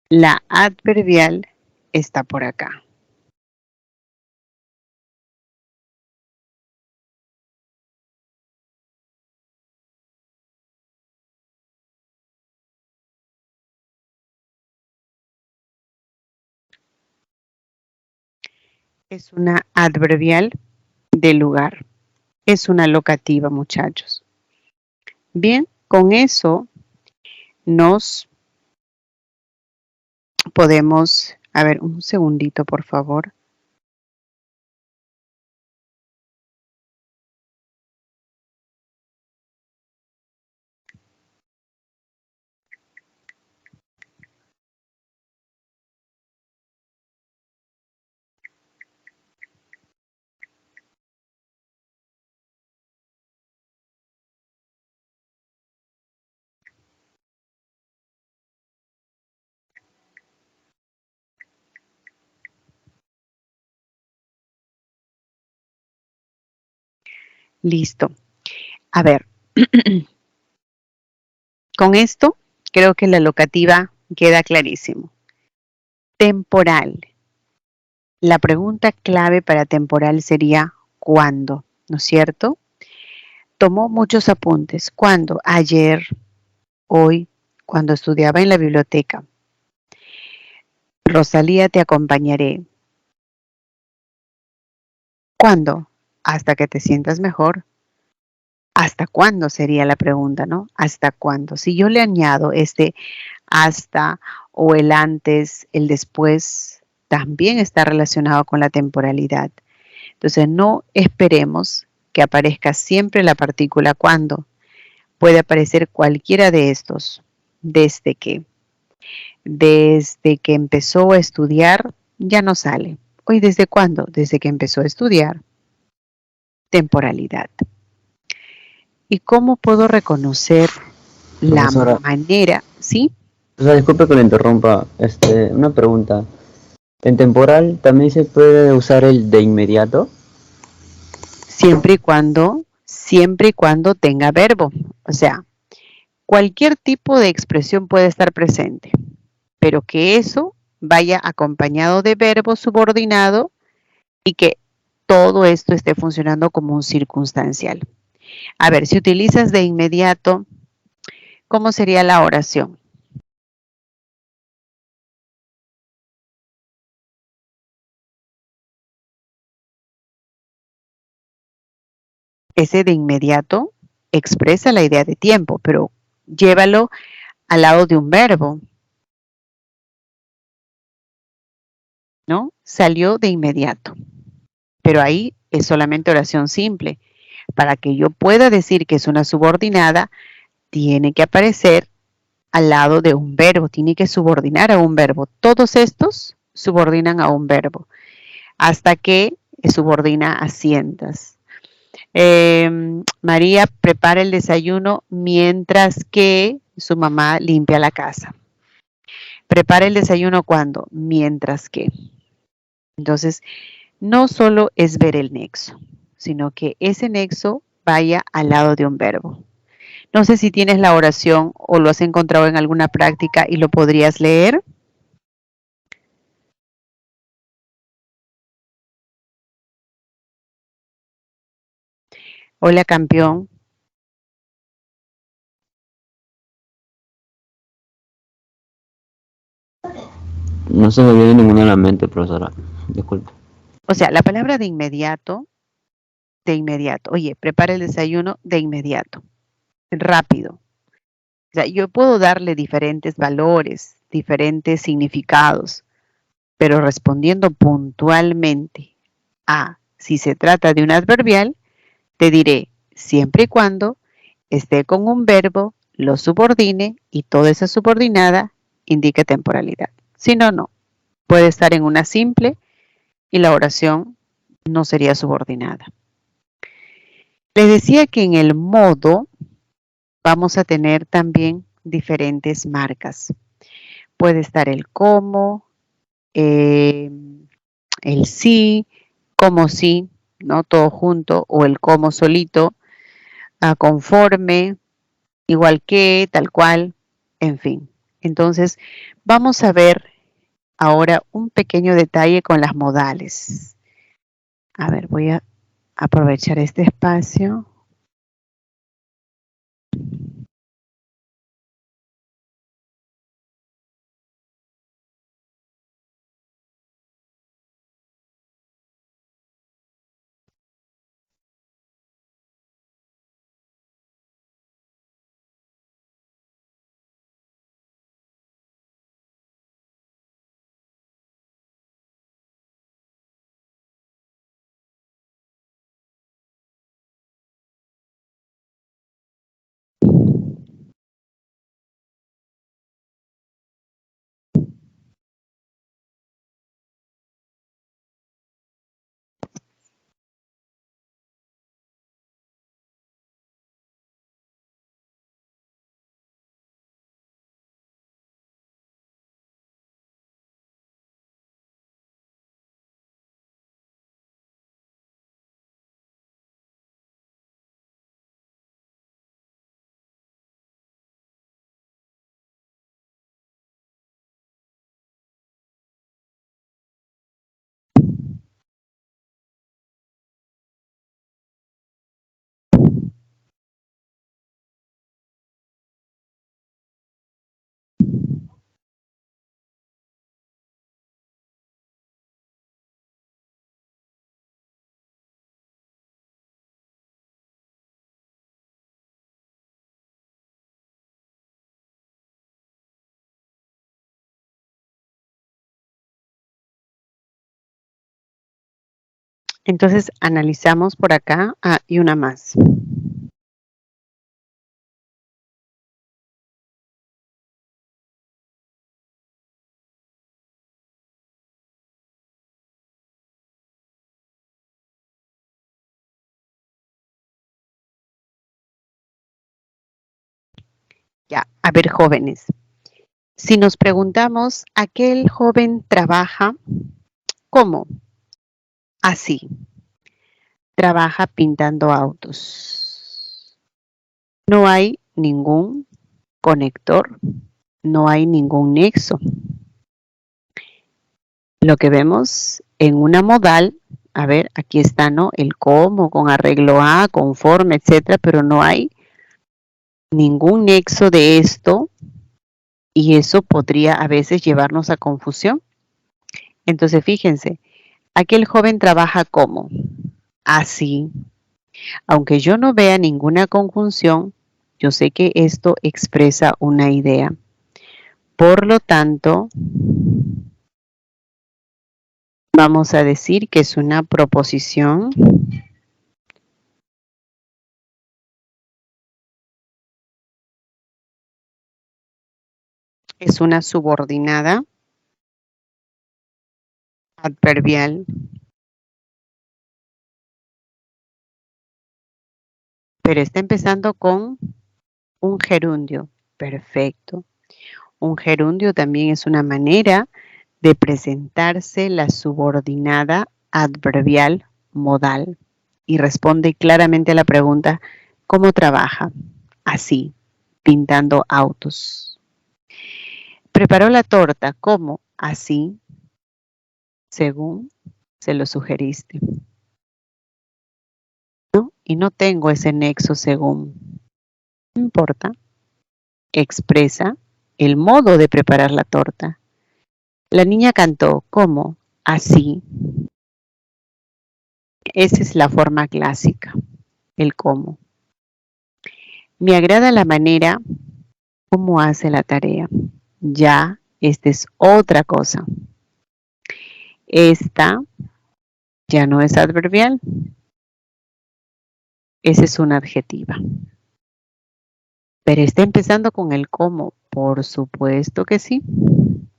La adverbial está por acá. Es una adverbial de lugar. Es una locativa, muchachos. Bien, con eso nos podemos, a ver, un segundito, por favor. Listo. A ver, con esto creo que la locativa queda clarísimo. Temporal. La pregunta clave para temporal sería ¿cuándo? ¿No es cierto? Tomó muchos apuntes. ¿Cuándo? Ayer, hoy, cuando estudiaba en la biblioteca. Rosalía, te acompañaré. ¿Cuándo? Hasta que te sientas mejor. ¿Hasta cuándo sería la pregunta, no? ¿Hasta cuándo? Si yo le añado este hasta o el antes, el después, también está relacionado con la temporalidad. Entonces, no esperemos que aparezca siempre la partícula cuando. Puede aparecer cualquiera de estos. Desde que. Desde que empezó a estudiar, ya no sale. Hoy, ¿desde cuándo? Desde que empezó a estudiar. Temporalidad. ¿Y cómo puedo reconocer la Profesora, manera? ¿Sí? o sea, disculpe que le interrumpa, una pregunta. ¿En temporal también se puede usar el de inmediato? Siempre y cuando tenga verbo. O sea, cualquier tipo de expresión puede estar presente, pero que eso vaya acompañado de verbo subordinado y que todo esto esté funcionando como un circunstancial. A ver, si utilizas de inmediato, ¿cómo sería la oración? Ese de inmediato expresa la idea de tiempo, pero llévalo al lado de un verbo, ¿no? Salió de inmediato, pero ahí es solamente oración simple. Para que yo pueda decir que es una subordinada, tiene que aparecer al lado de un verbo, tiene que subordinar a un verbo. Todos estos subordinan a un verbo, hasta que subordina a cientas. María prepara el desayuno mientras que su mamá limpia la casa. Prepara el desayuno cuando, mientras que. Entonces, no solo es ver el nexo, sino que ese nexo vaya al lado de un verbo. No sé si tienes la oración o lo has encontrado en alguna práctica y lo podrías leer. Hola, campeón. No se me viene ninguna a la mente, profesora. Disculpe. O sea, la palabra de inmediato. Oye, prepara el desayuno de inmediato. Rápido. O sea, yo puedo darle diferentes valores, diferentes significados, pero respondiendo puntualmente a si se trata de un adverbial, te diré siempre y cuando esté con un verbo, lo subordine y toda esa subordinada indique temporalidad. Si no, no. Puede estar en una simple y la oración no sería subordinada. Les decía que en el modo vamos a tener también diferentes marcas. Puede estar el cómo, el sí, como sí, ¿no? Todo junto, o el como solito, conforme, igual que, tal cual, en fin. Entonces, vamos a ver ahora un pequeño detalle con las modales. A ver, voy a aprovechar este espacio. Entonces, analizamos por acá y una más. Ya, a ver, jóvenes. Si nos preguntamos, ¿aquel joven trabaja? ¿Cómo? Así. Trabaja pintando autos. No hay ningún conector, no hay ningún nexo. Lo que vemos en una modal A ver, aquí está, ¿no? El cómo, con arreglo a, conforme, etcétera, pero no hay ningún nexo de esto y eso podría a veces llevarnos a confusión. Entonces, fíjense, aquel joven trabaja como así. Aunque yo no vea ninguna conjunción, yo sé que esto expresa una idea. Por lo tanto, vamos a decir que es una proposición es una subordinada adverbial, pero está empezando con un gerundio. Perfecto. Un gerundio también es una manera de presentarse la subordinada adverbial modal y responde claramente a la pregunta, ¿cómo trabaja? Así, pintando autos. Preparó la torta, ¿cómo? Así, según se lo sugeriste. ¿No? Y no tengo ese nexo según. No importa, expresa el modo de preparar la torta. La niña cantó, ¿cómo? Así. Esa es la forma clásica, el cómo. Me agrada la manera como hace la tarea. Ya, esta es otra cosa. Esta ya no es adverbial. Esa es una adjetiva. Pero está empezando con el cómo. Por supuesto que sí.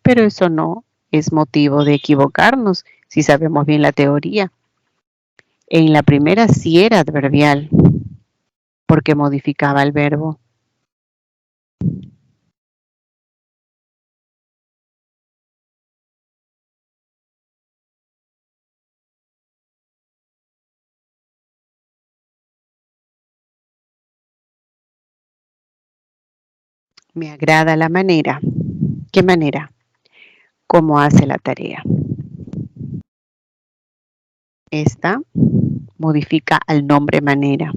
Pero eso no es motivo de equivocarnos si sabemos bien la teoría. En la primera sí era adverbial porque modificaba el verbo. Me agrada la manera. ¿Qué manera? ¿Cómo hace la tarea? Esta modifica al nombre manera.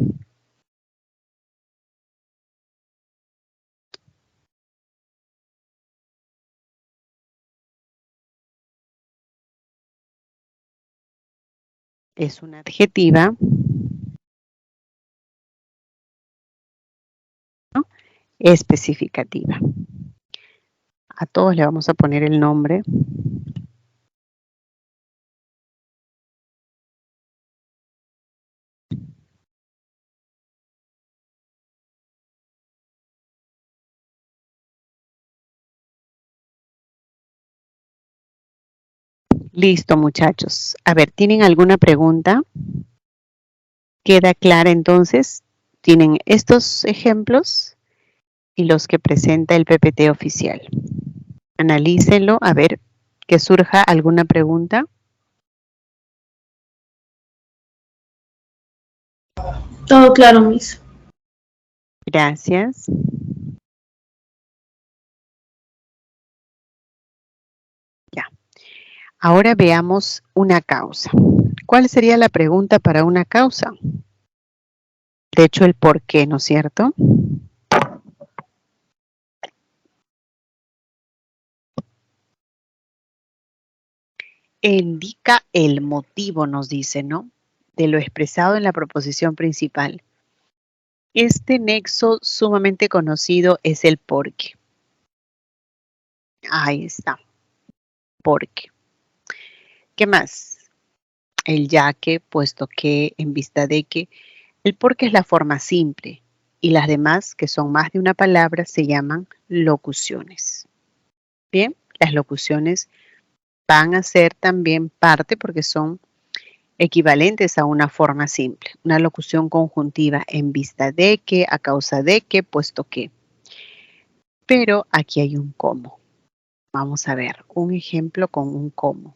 Es una adjetiva, ¿no? Especificativa. A todos le vamos a poner el nombre. Listo, muchachos. A ver, ¿tienen alguna pregunta? ¿Queda clara entonces? Tienen estos ejemplos y los que presenta el PPT oficial. Analícenlo, a ver que surja alguna pregunta. Todo claro, Miss. Gracias. Ya. Ahora veamos una causa. ¿Cuál sería la pregunta para una causa? De hecho, el por qué, ¿no es cierto? Indica el motivo, nos dice, ¿no? De lo expresado en la proposición principal. Este nexo sumamente conocido es el por qué. Ahí está, por qué. ¿Qué más? El ya que, puesto que, en vista de que. El por qué es la forma simple y las demás, que son más de una palabra, se llaman locuciones. Bien, las locuciones van a ser también parte porque son equivalentes a una forma simple, una locución conjuntiva en vista de que, a causa de que, puesto que. Pero aquí hay un cómo. Vamos a ver un ejemplo con un cómo.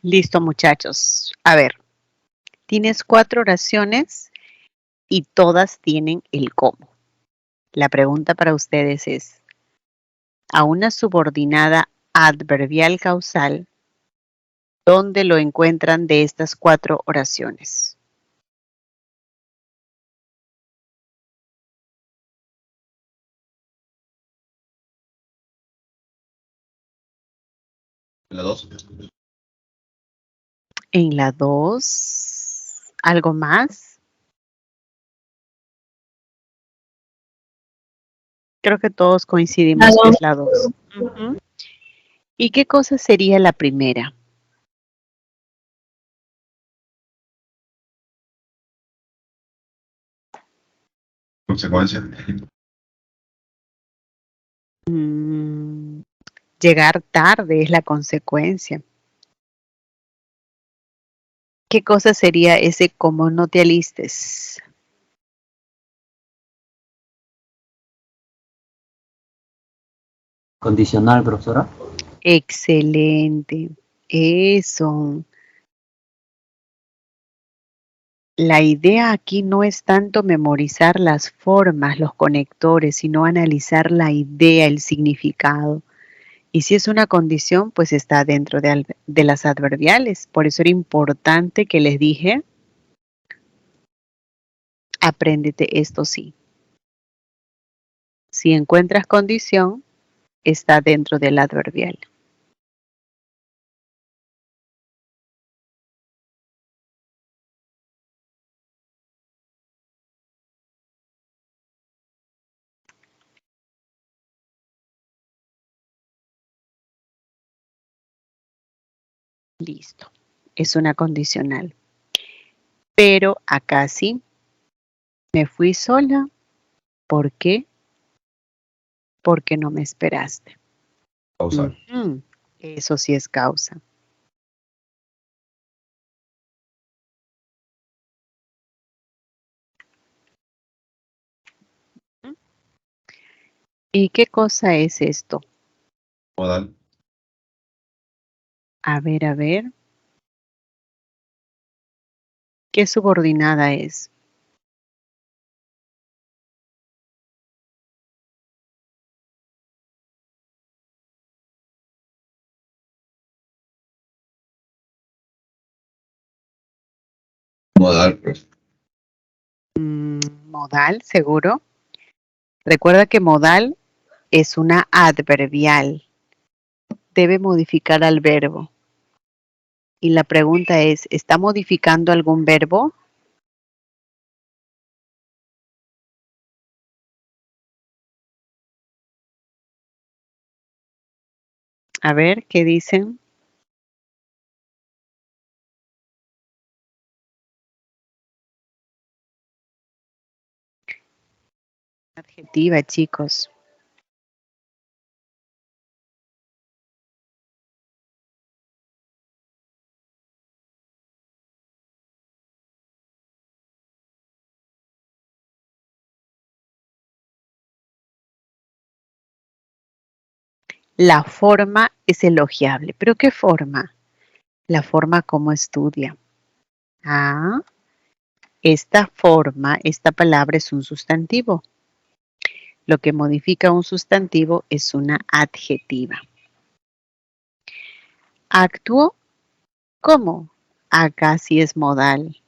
Listo, muchachos. A ver, tienes 4 oraciones y todas tienen el cómo. La pregunta para ustedes es, a una subordinada adverbial causal, ¿dónde lo encuentran de estas 4 oraciones? La 2. En la 2, ¿algo más? Creo que todos coincidimos que es la 2. ¿Y qué cosa sería la primera? Consecuencia. Llegar tarde es la consecuencia. ¿Qué cosa sería ese como no te alistes? Condicional, profesora. Excelente. Eso. La idea aquí no es tanto memorizar las formas, los conectores, sino analizar la idea, el significado. Y si es una condición, pues está dentro de las adverbiales. Por eso era importante que les dije, apréndete esto sí. Si encuentras condición, está dentro del adverbial. Listo. Es una condicional. Pero acá sí, me fui sola. ¿Por qué? Porque no me esperaste. Causal. Eso sí es causa. ¿Y qué cosa es esto? Modal. A ver, a ver. ¿Qué subordinada es? Modal, pues. Modal, seguro. Recuerda que modal es una adverbial. Debe modificar al verbo. Y la pregunta es, ¿está modificando algún verbo? A ver, ¿qué dicen? Adjetiva, chicos. La forma es elogiable. ¿Pero qué forma? La forma como estudia. Ah, esta forma, esta palabra es un sustantivo. Lo que modifica un sustantivo es una adjetiva. Actuó, ¿cómo? Acá sí es modal.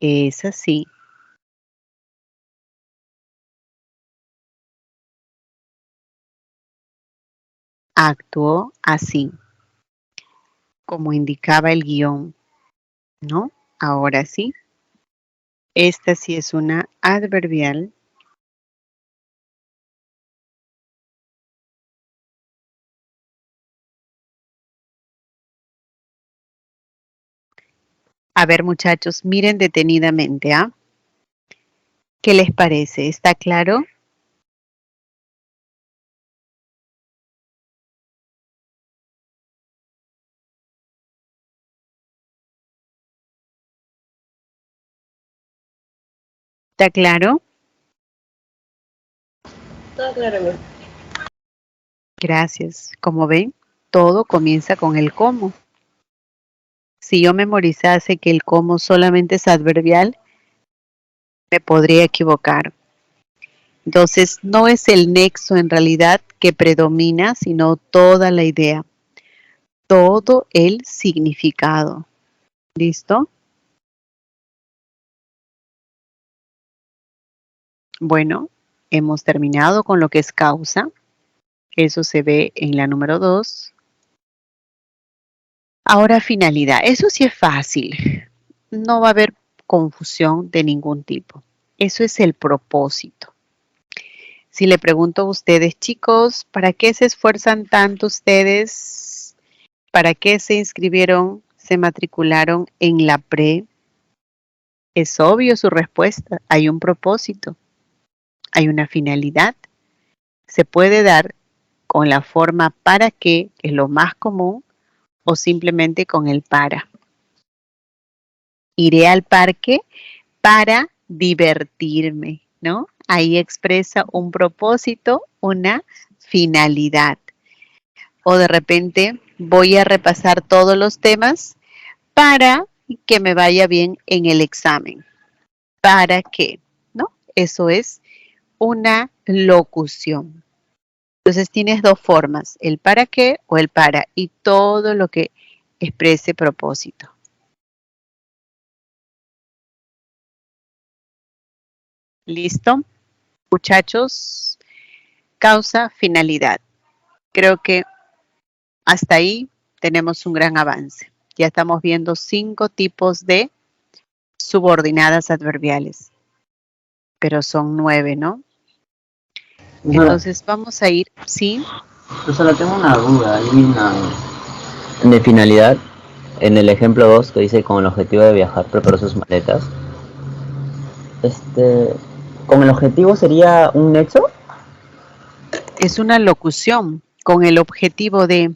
Es así. Actuó así, como indicaba el guión, ¿no? Ahora sí. Esta sí es una adverbial. A ver, muchachos, miren detenidamente, ¿ah? ¿Qué les parece? ¿Está claro? ¿Está claro? Todo claro. Gracias. Como ven, todo comienza con el cómo. Si yo memorizase que el cómo solamente es adverbial, me podría equivocar. Entonces, no es el nexo en realidad que predomina, sino toda la idea, todo el significado. ¿Listo? Bueno, hemos terminado con lo que es causa. Eso se ve en la número 2. Ahora finalidad. Eso sí es fácil. No va a haber confusión de ningún tipo. Eso es el propósito. Si le pregunto a ustedes, chicos, ¿para qué se esfuerzan tanto ustedes? ¿Para qué se inscribieron, se matricularon en la pre? Es obvio su respuesta. Hay un propósito. Hay una finalidad. Se puede dar con la forma para qué, que es lo más común, o simplemente con el para. Iré al parque para divertirme, ¿no? Ahí expresa un propósito, una finalidad. O de repente voy a repasar todos los temas para que me vaya bien en el examen. ¿Para qué? ¿No? Eso es una locución. Entonces tienes dos formas, el para qué o el para, y todo lo que exprese propósito. ¿Listo? Muchachos, causa, finalidad. Creo que hasta ahí tenemos un gran avance. Ya estamos viendo 5 tipos de subordinadas adverbiales, pero son 9, ¿no? Entonces vamos a ir, ¿sí? Yo solo tengo una duda, de finalidad, en el ejemplo 2 que dice con el objetivo de viajar preparó sus maletas. ¿Con el objetivo sería un nexo? Es una locución con el objetivo de,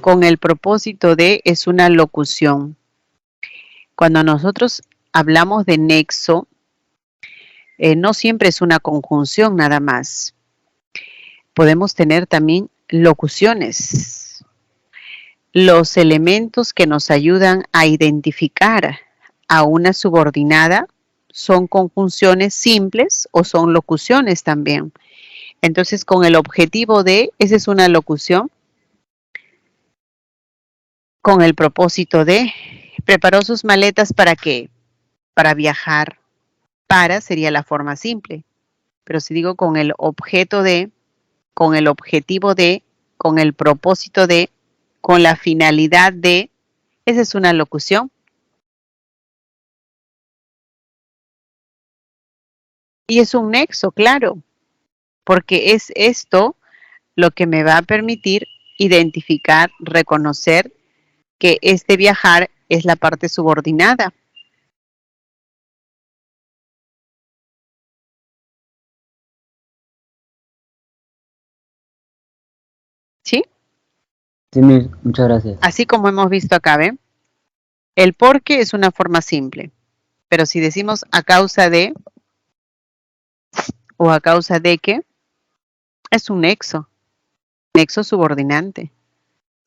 con el propósito de, es una locución. Cuando nosotros hablamos de nexo, no siempre es una conjunción nada más. Podemos tener también locuciones. Los elementos que nos ayudan a identificar a una subordinada son conjunciones simples o son locuciones también. Entonces, con el objetivo de, esa es una locución. Con el propósito de, preparó sus maletas ¿para qué? Para viajar. Para sería la forma simple. Pero si digo con el objeto de, con el objetivo de, con el propósito de, con la finalidad de, esa es una locución. Y es un nexo, claro, porque es esto lo que me va a permitir identificar, reconocer que este viajar es la parte subordinada. ¿Sí? Sí, muchas gracias. Así como hemos visto acá, ¿ven? El porque es una forma simple, pero si decimos a causa de o a causa de que, es un nexo subordinante.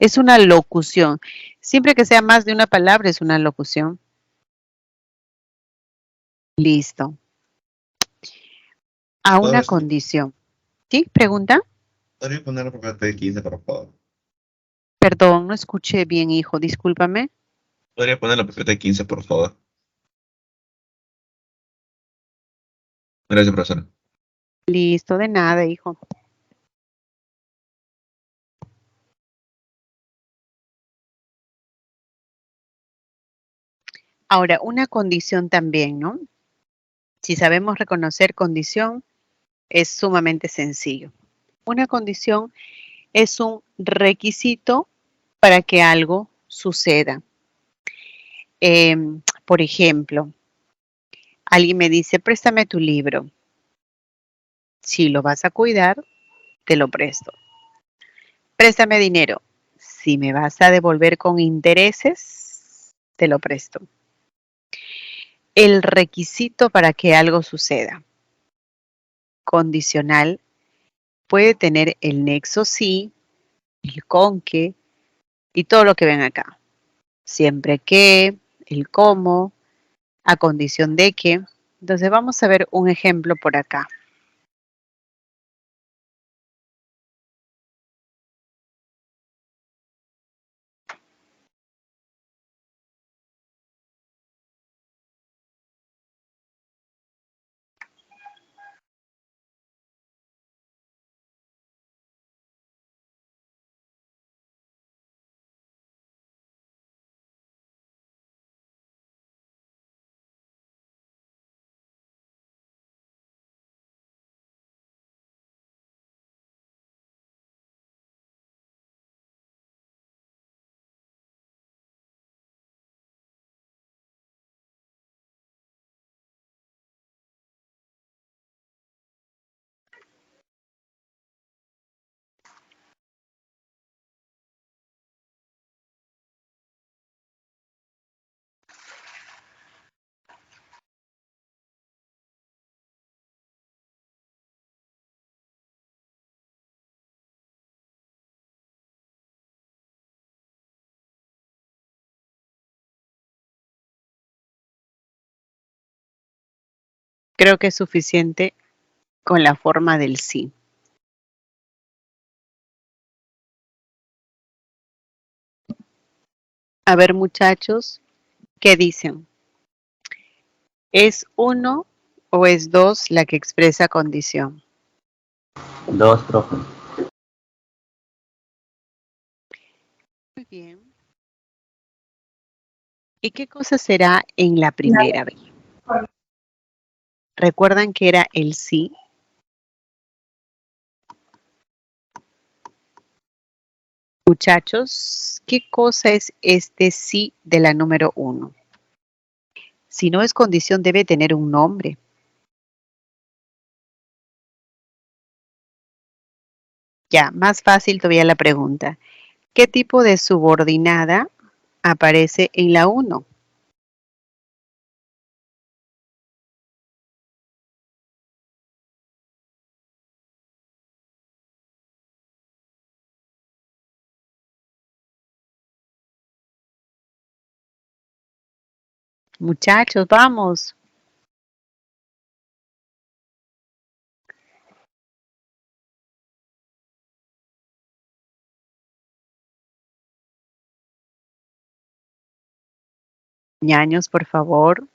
Es una locución. Siempre que sea más de una palabra es una locución. Listo. A una condición. ¿Sí? ¿Pregunta? ¿Podría poner la propuesta de 15, por favor? Perdón, no escuché bien, hijo. Discúlpame. ¿Podría poner la propuesta de 15, por favor? Gracias, profesora. Listo, de nada, hijo. Ahora, una condición también, ¿no? Si sabemos reconocer condición, es sumamente sencillo. Una condición es un requisito para que algo suceda. Por ejemplo, alguien me dice, préstame tu libro. Si lo vas a cuidar, te lo presto. Préstame dinero. Si me vas a devolver con intereses, te lo presto. El requisito para que algo suceda. Condicional puede tener el nexo sí, el con que y todo lo que ven acá. siempre que, el cómo, a condición de que. Entonces vamos a ver un ejemplo por acá. Creo que es suficiente con la forma del sí. A ver, muchachos, ¿qué dicen? ¿Es uno o es dos la que expresa condición? 2, profe. Muy bien. ¿Y qué cosa será en la primera vez? ¿Recuerdan que era el sí? Muchachos, ¿qué cosa es este sí de la número 1? Si no es condición, debe tener un nombre. Ya, más fácil todavía la pregunta. ¿Qué tipo de subordinada aparece en la 1? Muchachos, vamos. Ñaños, por favor.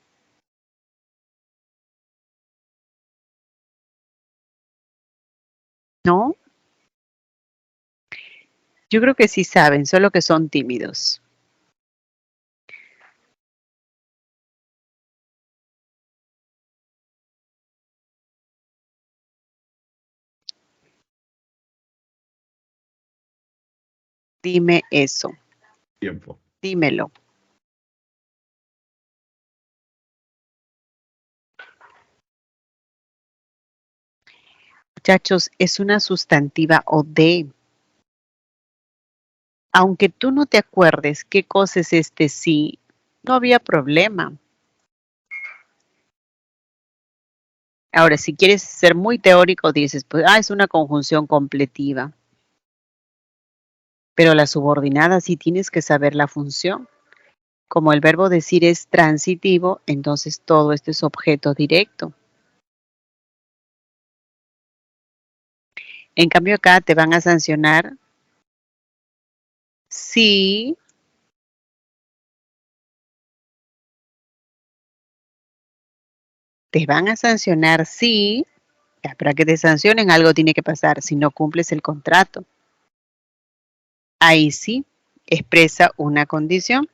¿No? Yo creo que sí saben, solo que son tímidos. Dime eso. Tiempo. Dímelo. Muchachos, es una sustantiva o de. Aunque tú no te acuerdes qué cosa es este sí, no había problema. Ahora, si quieres ser muy teórico, dices, pues, es una conjunción completiva. Pero la subordinada sí tienes que saber la función. Como el verbo decir es transitivo, entonces todo esto es objeto directo. En cambio acá te van a sancionar si te van a sancionar si, ya, para que te sancionen algo tiene que pasar, si no cumples el contrato. Ahí sí expresa una condición.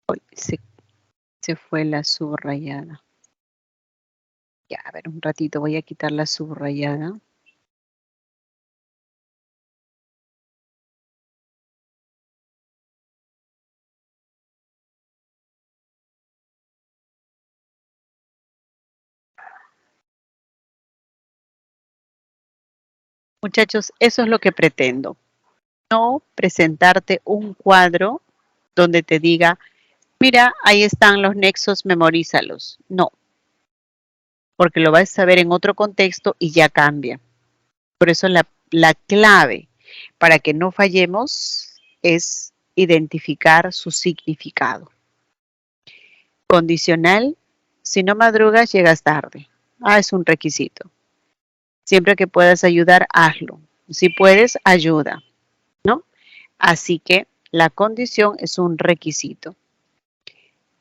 Uy, se fue la subrayada. Ya, a ver, un ratito voy a quitar la subrayada. Muchachos, eso es lo que pretendo. No presentarte un cuadro donde te diga, mira, ahí están los nexos, memorízalos. No, porque lo vas a ver en otro contexto y ya cambia. Por eso la clave para que no fallemos es identificar su significado. Condicional, si no madrugas, llegas tarde. Es un requisito. Siempre que puedas ayudar, hazlo. Si puedes, ayuda, ¿no? Así que la condición es un requisito.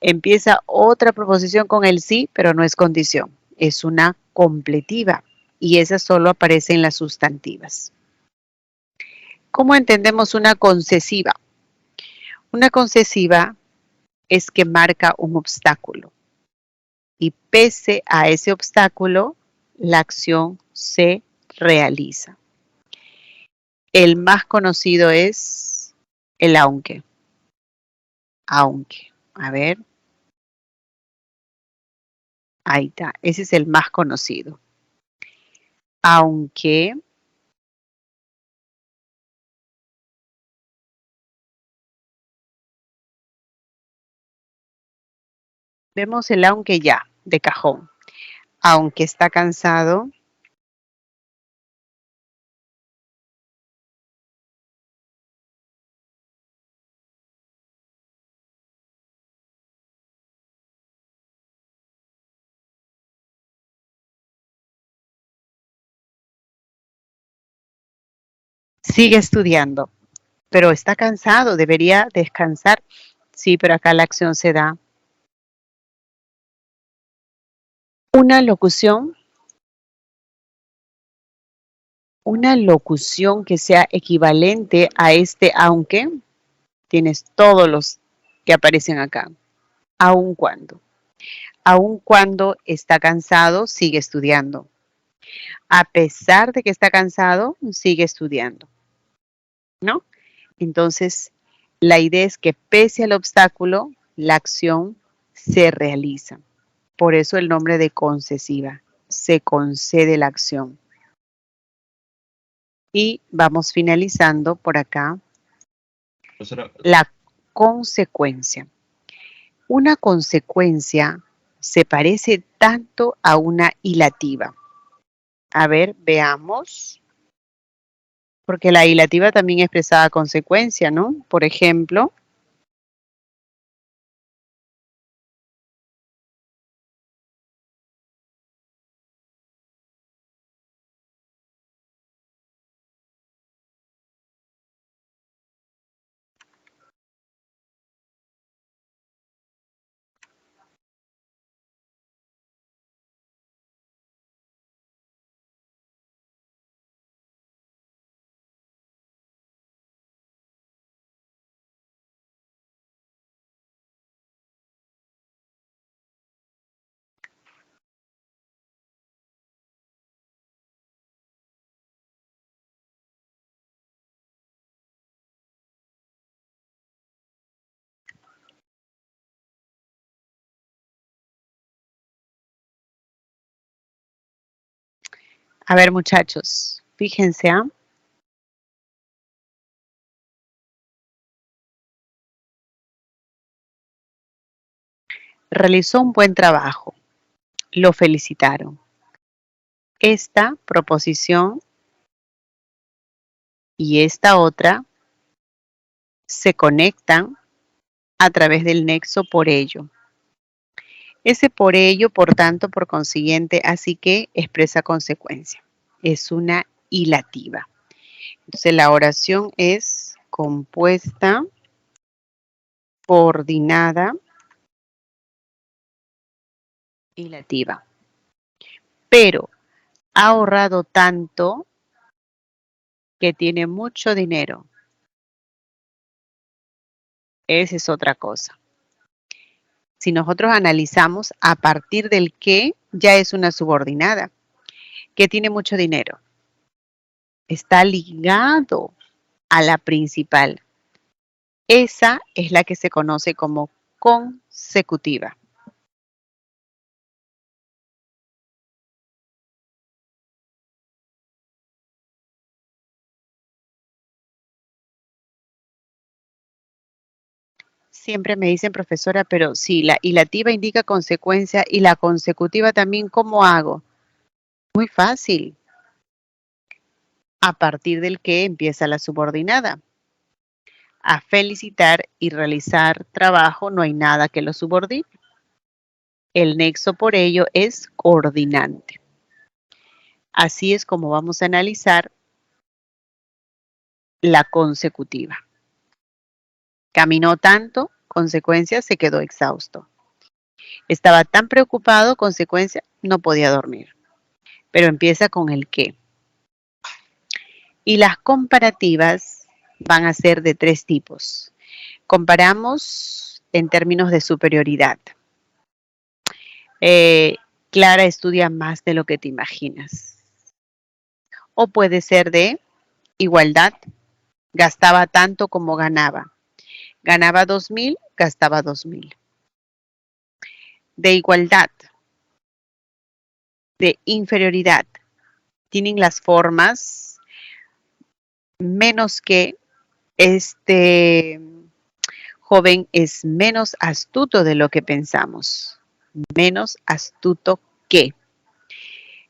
Empieza otra proposición con el sí, pero no es condición. Es una completiva y esa solo aparece en las sustantivas. ¿Cómo entendemos una concesiva? Una concesiva es que marca un obstáculo y pese a ese obstáculo, la acción se realiza. El más conocido es el aunque. Aunque. A ver. Ahí está. Ese es el más conocido. Aunque vemos el aunque ya, de cajón. Aunque está cansado, sigue estudiando, pero está cansado, debería descansar. Sí, pero acá la acción se da. Una locución que sea equivalente a este aunque, tienes todos los que aparecen acá. Aun cuando está cansado, sigue estudiando. A pesar de que está cansado, sigue estudiando, ¿no? Entonces, la idea es que pese al obstáculo, la acción se realiza. Por eso el nombre de concesiva. Se concede la acción. Y vamos finalizando por acá Profesora, la consecuencia. Una consecuencia se parece tanto a una hilativa. A ver, veamos. Porque la hilativa también expresaba consecuencia, ¿no? Por ejemplo, a ver muchachos, fíjense, ¿ah? Realizó un buen trabajo. Lo felicitaron. Esta proposición y esta otra se conectan a través del nexo por ello. Ese por ello, por tanto, por consiguiente, así que expresa consecuencia. Es una hilativa. Entonces la oración es compuesta, coordinada, hilativa. Pero ha ahorrado tanto que tiene mucho dinero. Esa es otra cosa. Si nosotros analizamos a partir del que, ya es una subordinada, que tiene mucho dinero. Está ligado a la principal. Esa es la que se conoce como consecutiva. Siempre me dicen, profesora, pero si la ilativa indica consecuencia y la consecutiva también, ¿cómo hago? Muy fácil. A partir del que empieza la subordinada. A felicitar y realizar trabajo no hay nada que lo subordine. El nexo por ello es coordinante. Así es como vamos a analizar la consecutiva. Caminó tanto, consecuencia, se quedó exhausto. Estaba tan preocupado, consecuencia, no podía dormir. Pero empieza con el qué. Y las comparativas van a ser de 3 tipos. Comparamos en términos de superioridad. Clara estudia más de lo que te imaginas. O puede ser de igualdad. Gastaba tanto como ganaba. Ganaba 2.000, gastaba 2.000. De igualdad. De inferioridad. Tienen las formas menos que este joven es menos astuto de lo que pensamos. Menos astuto que.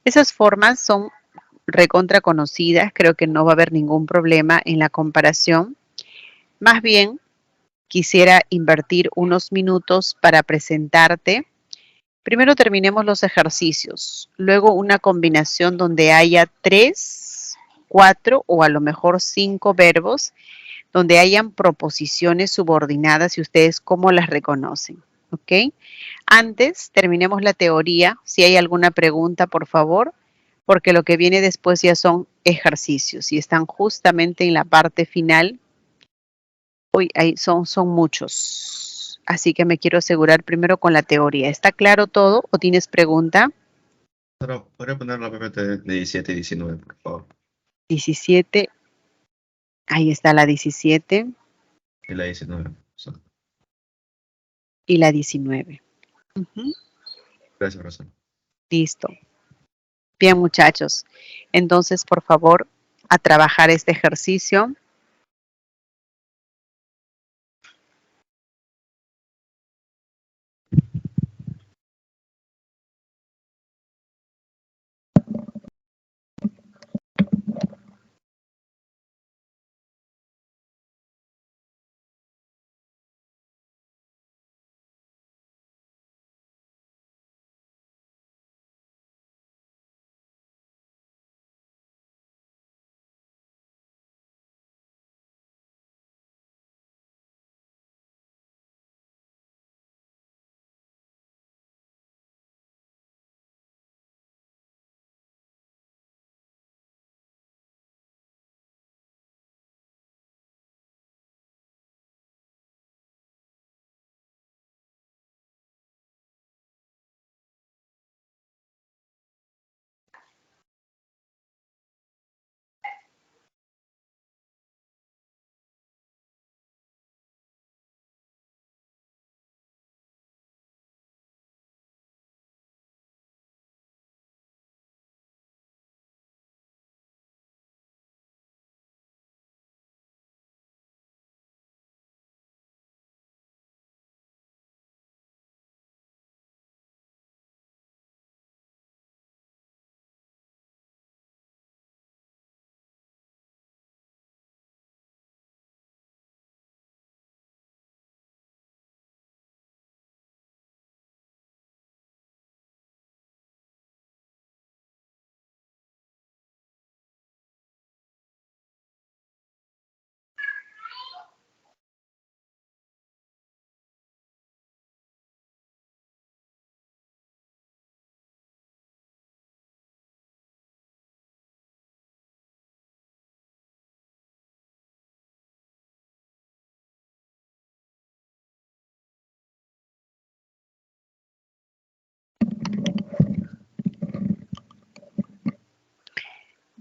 Esas formas son recontra conocidas, creo que no va a haber ningún problema en la comparación. Más bien, quisiera invertir unos minutos para presentarte. Primero terminemos los ejercicios, luego una combinación donde haya 3, 4 o a lo mejor 5 verbos, donde hayan proposiciones subordinadas y ustedes cómo las reconocen, ¿ok? Antes, terminemos la teoría. Si hay alguna pregunta, por favor, porque lo que viene después ya son ejercicios y están justamente en la parte final. Uy, ahí son muchos. Así que me quiero asegurar primero con la teoría. ¿Está claro todo o tienes pregunta? Pero podría poner la PPT de 17 y 19, por favor. 17. Ahí está la 17 Y la 19. y la 19. Gracias, profesor. Listo. Bien, muchachos. Entonces, por favor, a trabajar este ejercicio.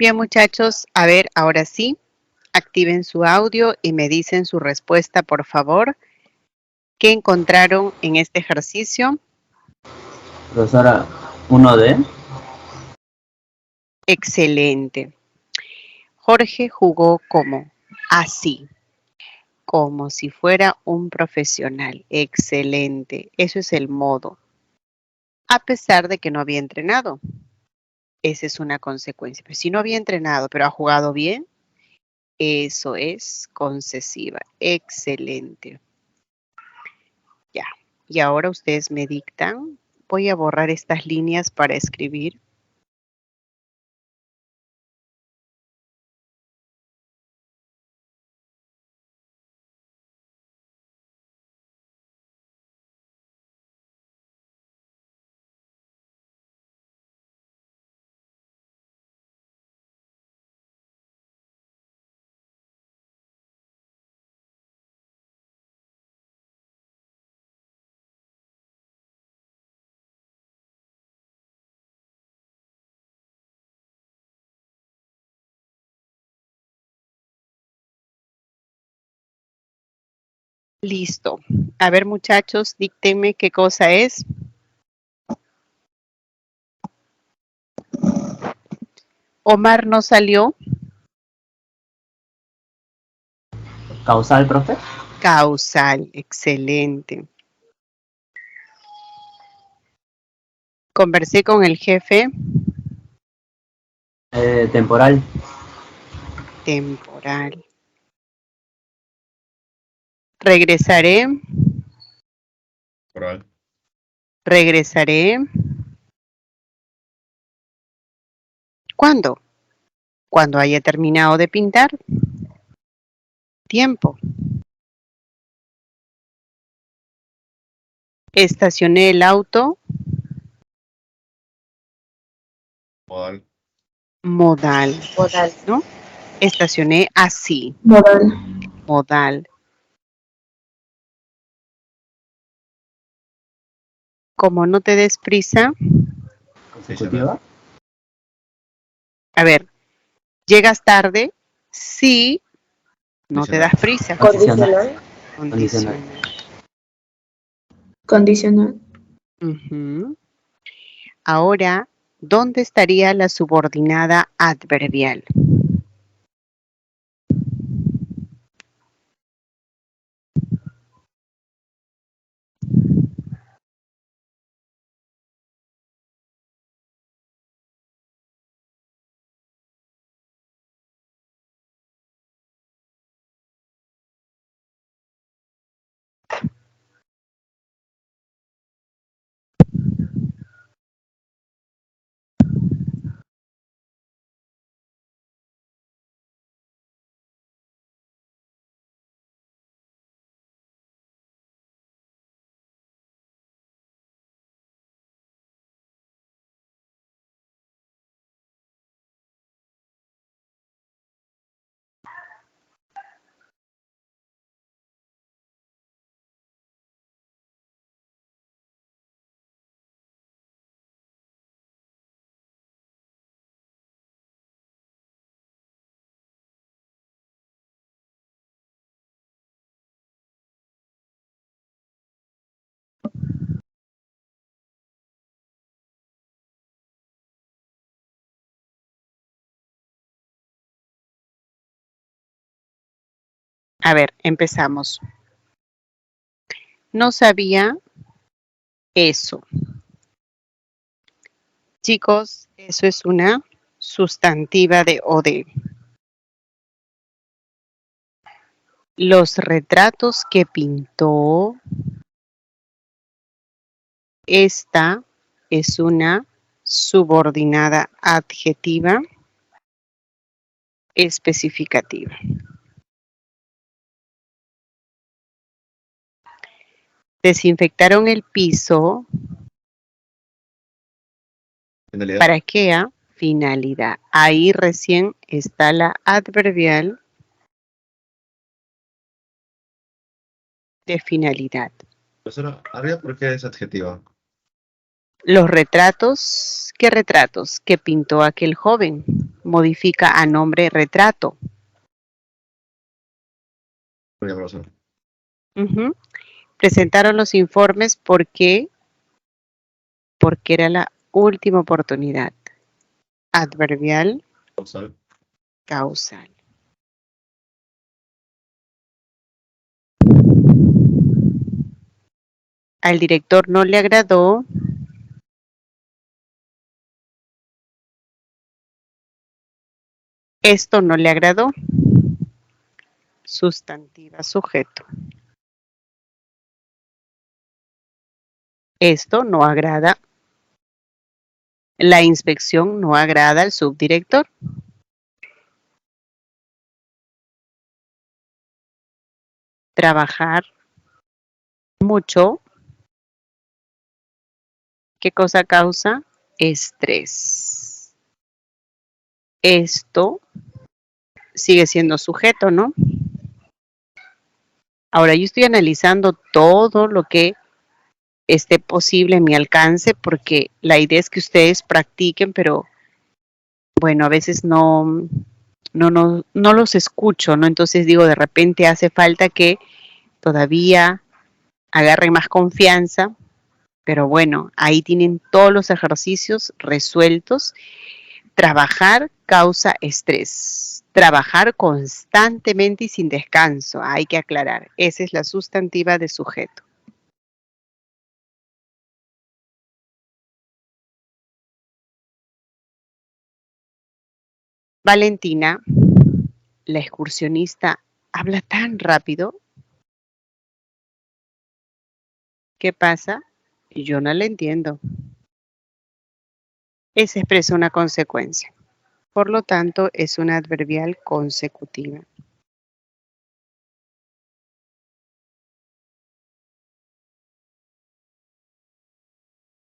Bien, muchachos, a ver, ahora sí, activen su audio y me dicen su respuesta, por favor. ¿Qué encontraron en este ejercicio? Profesora, 1D. Excelente. Jorge jugó como así. como si fuera un profesional. Excelente. Eso es el modo. A pesar de que no había entrenado. Esa es una consecuencia. Pero si no había entrenado, pero ha jugado bien, eso es concesiva. Excelente. Ya. Y ahora ustedes me dictan. Voy a borrar estas líneas para escribir. Listo. A ver, muchachos, díctenme qué cosa es. Omar no salió. ¿Causal, profe? Causal. Excelente. Conversé con el jefe. Temporal. Temporal. Regresaré. Temporal. Regresaré. ¿Cuándo? Cuando haya terminado de pintar. Tiempo. Estacioné el auto. Modal. Modal. Modal. ¿No? Estacioné así. Modal. Modal. Como no te des prisa. ¿Consecutiva? A ver. Llegas tarde. Sí. No te das prisa. Condicional. Condicional. Condicional. Ujú. Ahora, ¿dónde estaría la subordinada adverbial? A ver, empezamos. No sabía eso. Chicos, eso es una sustantiva de o de. Los retratos que pintó. Esta es una subordinada adjetiva especificativa. Desinfectaron el piso. Finalidad. ¿Para qué? Finalidad. Ahí recién está la adverbial de finalidad. Profesora, arriba, ¿por qué es adjetiva? Los retratos, ¿qué retratos? Que pintó aquel joven. Modifica a nombre retrato. Muy bien, profesor. Ujú. Presentaron los informes porque era la última oportunidad. Adverbial Causal. causal. Al director no le agradó. Esto no le agradó. Sustantiva sujeto. Esto no agrada. La inspección no agrada al subdirector. Trabajar mucho. ¿Qué cosa causa? Estrés. Esto sigue siendo sujeto, ¿no? Ahora yo estoy analizando todo lo que esté posible en mi alcance porque la idea es que ustedes practiquen, pero bueno, a veces no los escucho, ¿no? Entonces digo, de repente hace falta que todavía agarren más confianza, pero bueno, ahí tienen todos los ejercicios resueltos. Trabajar causa estrés. Trabajar constantemente y sin descanso, hay que aclarar. Esa es la sustantiva de sujeto. Valentina, la excursionista, habla tan rápido. ¿Qué pasa? Yo no la entiendo. Esa expresa una consecuencia. Por lo tanto, es una adverbial consecutiva.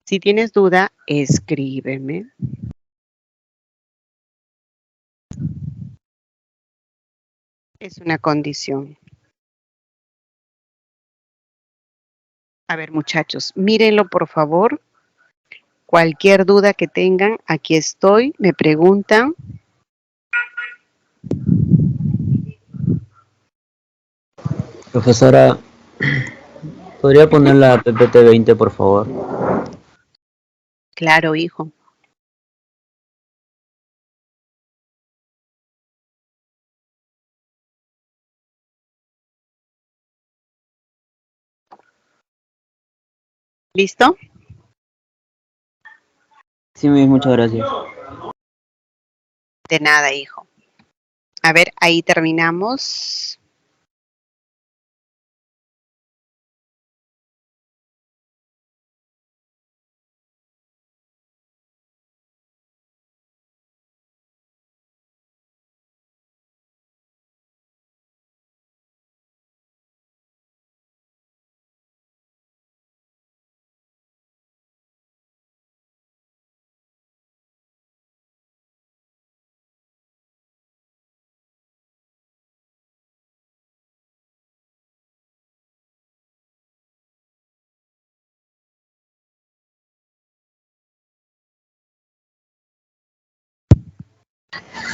Si tienes duda, escríbeme. Es una condición. A ver, muchachos, mírenlo por favor. Cualquier duda que tengan, aquí estoy. Me preguntan. Profesora, ¿podría poner la PPT 20, por favor? Claro, hijo. ¿Listo? Sí, Miss, muchas gracias. De nada, hijo. A ver, ahí terminamos.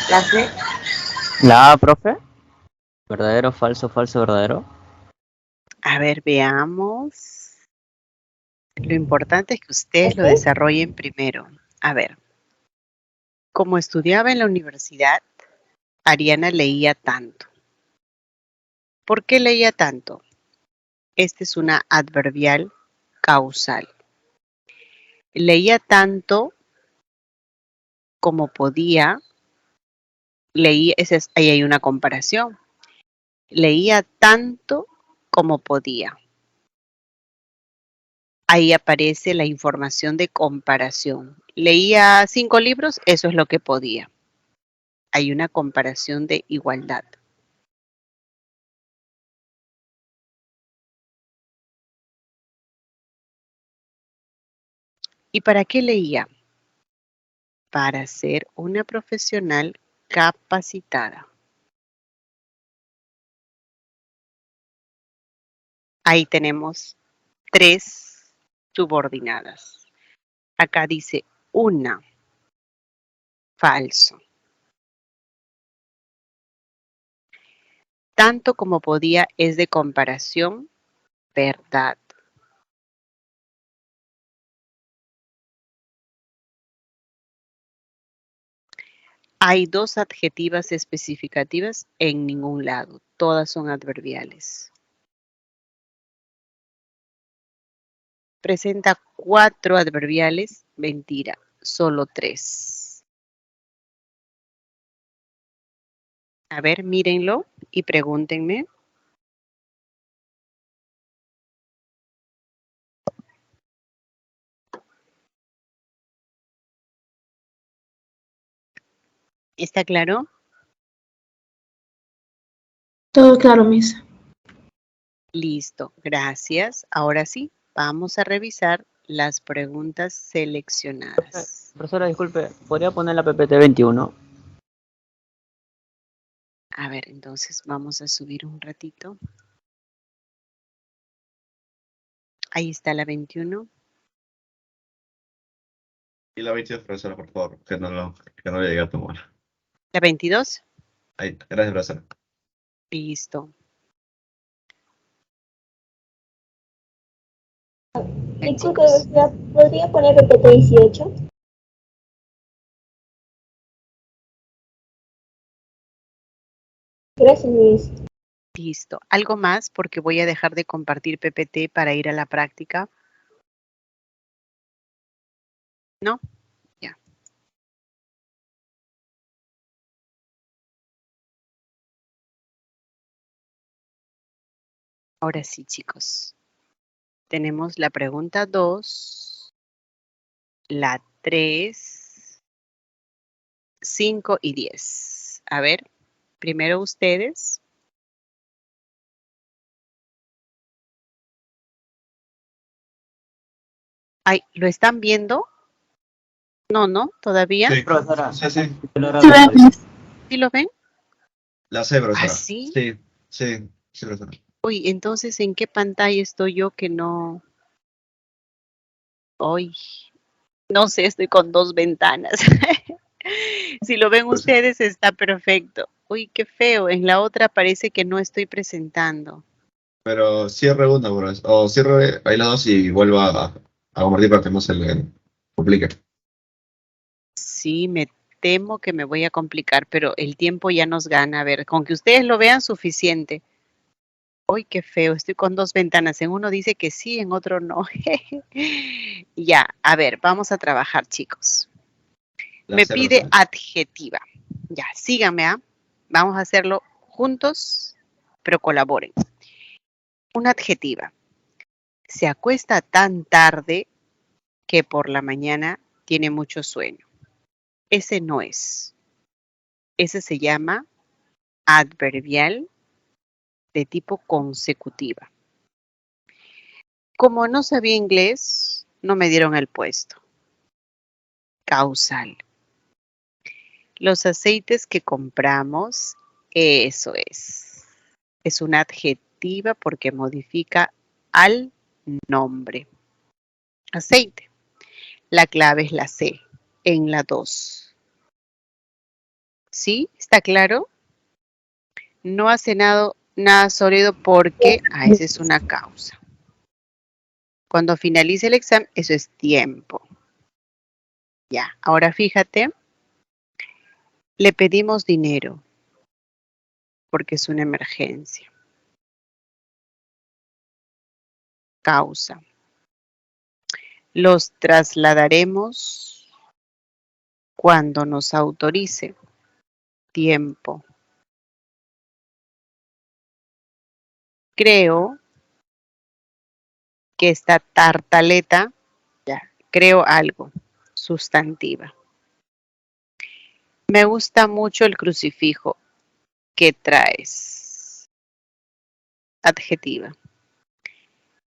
Clase. ¿La A, profe? ¿Verdadero, falso, falso, verdadero? A ver, veamos. Lo importante es que ustedes lo desarrollen primero. A ver, como estudiaba en la universidad, Ariana leía tanto. ¿Por qué leía tanto? Esta es una adverbial causal. Leía tanto como podía. Leía, ahí hay una comparación. Leía tanto como podía. Ahí aparece la información de comparación. Leía 5 libros, eso es lo que podía. Hay una comparación de igualdad. ¿Y para qué leía? Para ser una profesional capacitada. Ahí tenemos 3 subordinadas. Acá dice una, falso. Tanto como podía es de comparación, verdad. Hay 2 adjetivas especificativas en ningún lado. Todas son adverbiales. Presenta 4 adverbiales. Mentira, solo 3. A ver, mírenlo y pregúntenme. ¿Está claro? Todo claro, Miss. Listo, gracias. Ahora sí, vamos a revisar las preguntas seleccionadas. Profesora, disculpe, ¿podría poner la PPT 21? A ver, entonces vamos a subir un ratito. Ahí está la 21. Y la 22, profesora, por favor, que no le llegue a tomar. ¿La 22? Ahí, gracias, profesora. Listo. Disculpe, ¿podría poner PPT 18? Gracias, Luis. Listo. ¿Algo más? Porque voy a dejar de compartir PPT para ir a la práctica. ¿No? Ya. Ahora sí, chicos. Tenemos la pregunta 2, la 3, 5 y 10. A ver, primero ustedes. Ay, ¿lo están viendo? No, todavía. Sí, Profesora, sí, sí. Sí, ve, Miss. ¿Sí lo ven? La sé, profesora. ¿Ah, sí? Sí, profesora. Uy, entonces, ¿en qué pantalla estoy yo que no? Uy, no sé, estoy con 2 ventanas. Si lo ven Pues, ustedes, está perfecto. Uy, qué feo. En la otra parece que no estoy presentando. pero cierre una, profesora. O cierre ahí las dos y vuelva a compartir para que no se le complique. Sí, me temo que me voy a complicar, pero el tiempo ya nos gana. A ver, con que ustedes lo vean suficiente. Uy, qué feo. Estoy con 2 ventanas. En uno dice que sí, en otro no. Ya, a ver, vamos a trabajar, chicos. La Me sé, pide profesora. adjetiva. Ya, síganme, ¿ah? Vamos a hacerlo juntos, pero colaboren. Una adjetiva. Se acuesta tan tarde que por la mañana tiene mucho sueño. Ese no es. Ese se llama adverbial de tipo consecutiva. Como no sabía inglés, no me dieron el puesto. Causal. Los aceites que compramos, eso es. Es una adjetiva porque modifica al nombre. Aceite. La clave es la C, en la 2. ¿Sí? ¿Está claro? No hace nada sólido porque, esa es una causa. Cuando finalice el examen, eso es tiempo. Ya, ahora fíjate, le pedimos dinero porque es una emergencia. Causa. Los trasladaremos cuando nos autorice. Tiempo. Creo que esta tartaleta, ya, creo algo, sustantiva. Me gusta mucho el crucifijo que traes. Adjetiva.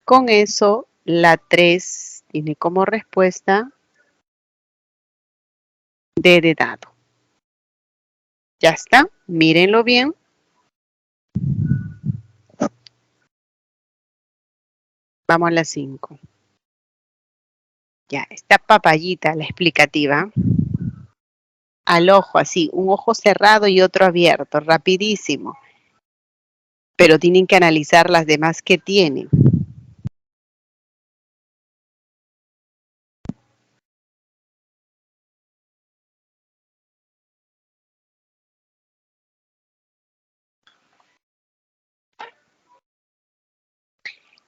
Con eso, la 3 tiene como respuesta de dado. Ya está, mírenlo bien. Vamos a la 5. Ya, está papayita, la explicativa. Al ojo, así, un ojo cerrado y otro abierto, rapidísimo. Pero tienen que analizar las demás que tienen.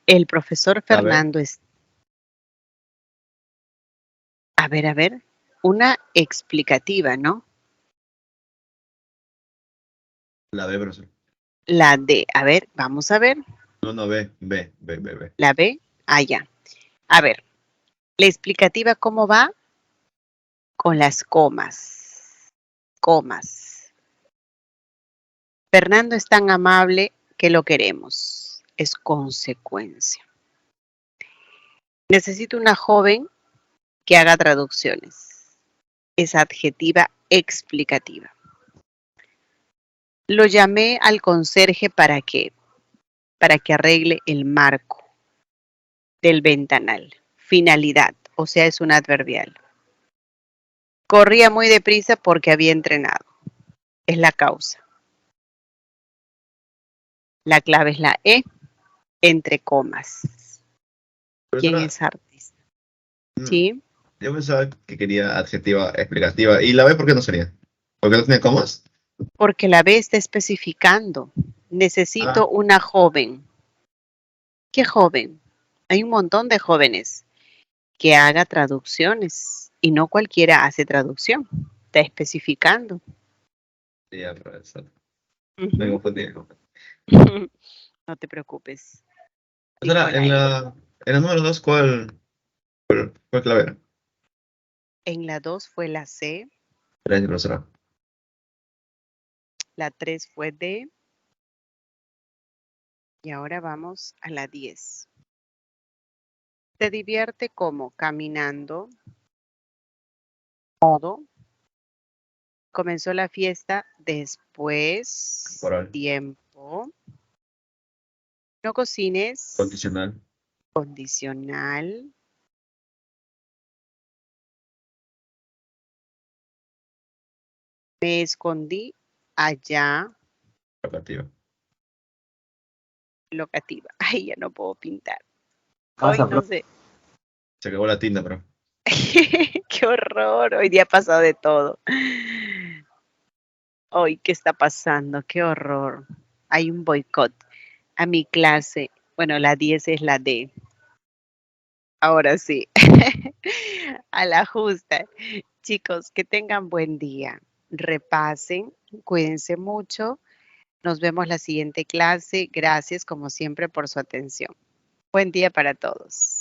El profesor La B. Fernando es ver. Una explicativa, ¿no? La B, profesor. La D. A ver, vamos a ver. No, B. La B. Ah, ya. A ver, la explicativa, ¿cómo va? Con las comas. Comas. Fernando es tan amable que lo queremos. Es consecuencia. Necesito una joven que haga traducciones. Es adjetiva explicativa. Lo llamé al conserje para que arregle el marco del ventanal. Finalidad, o sea, es un adverbial. Corría muy deprisa porque había entrenado. Es la causa. La clave es la E, entre comas. ¿Quién Profesora, es artista? mm, ¿Sí? yo pensaba que quería adjetiva explicativa. ¿Y la B por qué no sería? ¿Porque no tiene comas? Porque la B está especificando. Necesito una joven. ¿Qué joven? Hay un montón de jóvenes que haga traducciones y no cualquiera hace traducción. Está especificando. Sí, ya, profesor. Ujú. Me confundí. No te preocupes. Profesora, en la número 2, ¿cuál clave era? En la 2 fue la C, Gracias, profesora. la 3 fue D y ahora vamos a la 10. Se divierte como caminando, modo. Comenzó la fiesta después, Temporal. tiempo. No cocines, Condicional. condicional. Me escondí allá, Locativa. locativa. Ay, ya no puedo pintar. Hoy no sé. Se acabó la tinta, pero. Qué horror. Hoy día ha pasado de todo. Hoy, ¿qué está pasando? Qué horror. Hay un boicot a mi clase. Bueno, la 10 es la D. Ahora sí. A la justa. Chicos, que tengan buen día. Repasen, cuídense mucho. Nos vemos la siguiente clase. Gracias, como siempre, por su atención. Buen día para todos.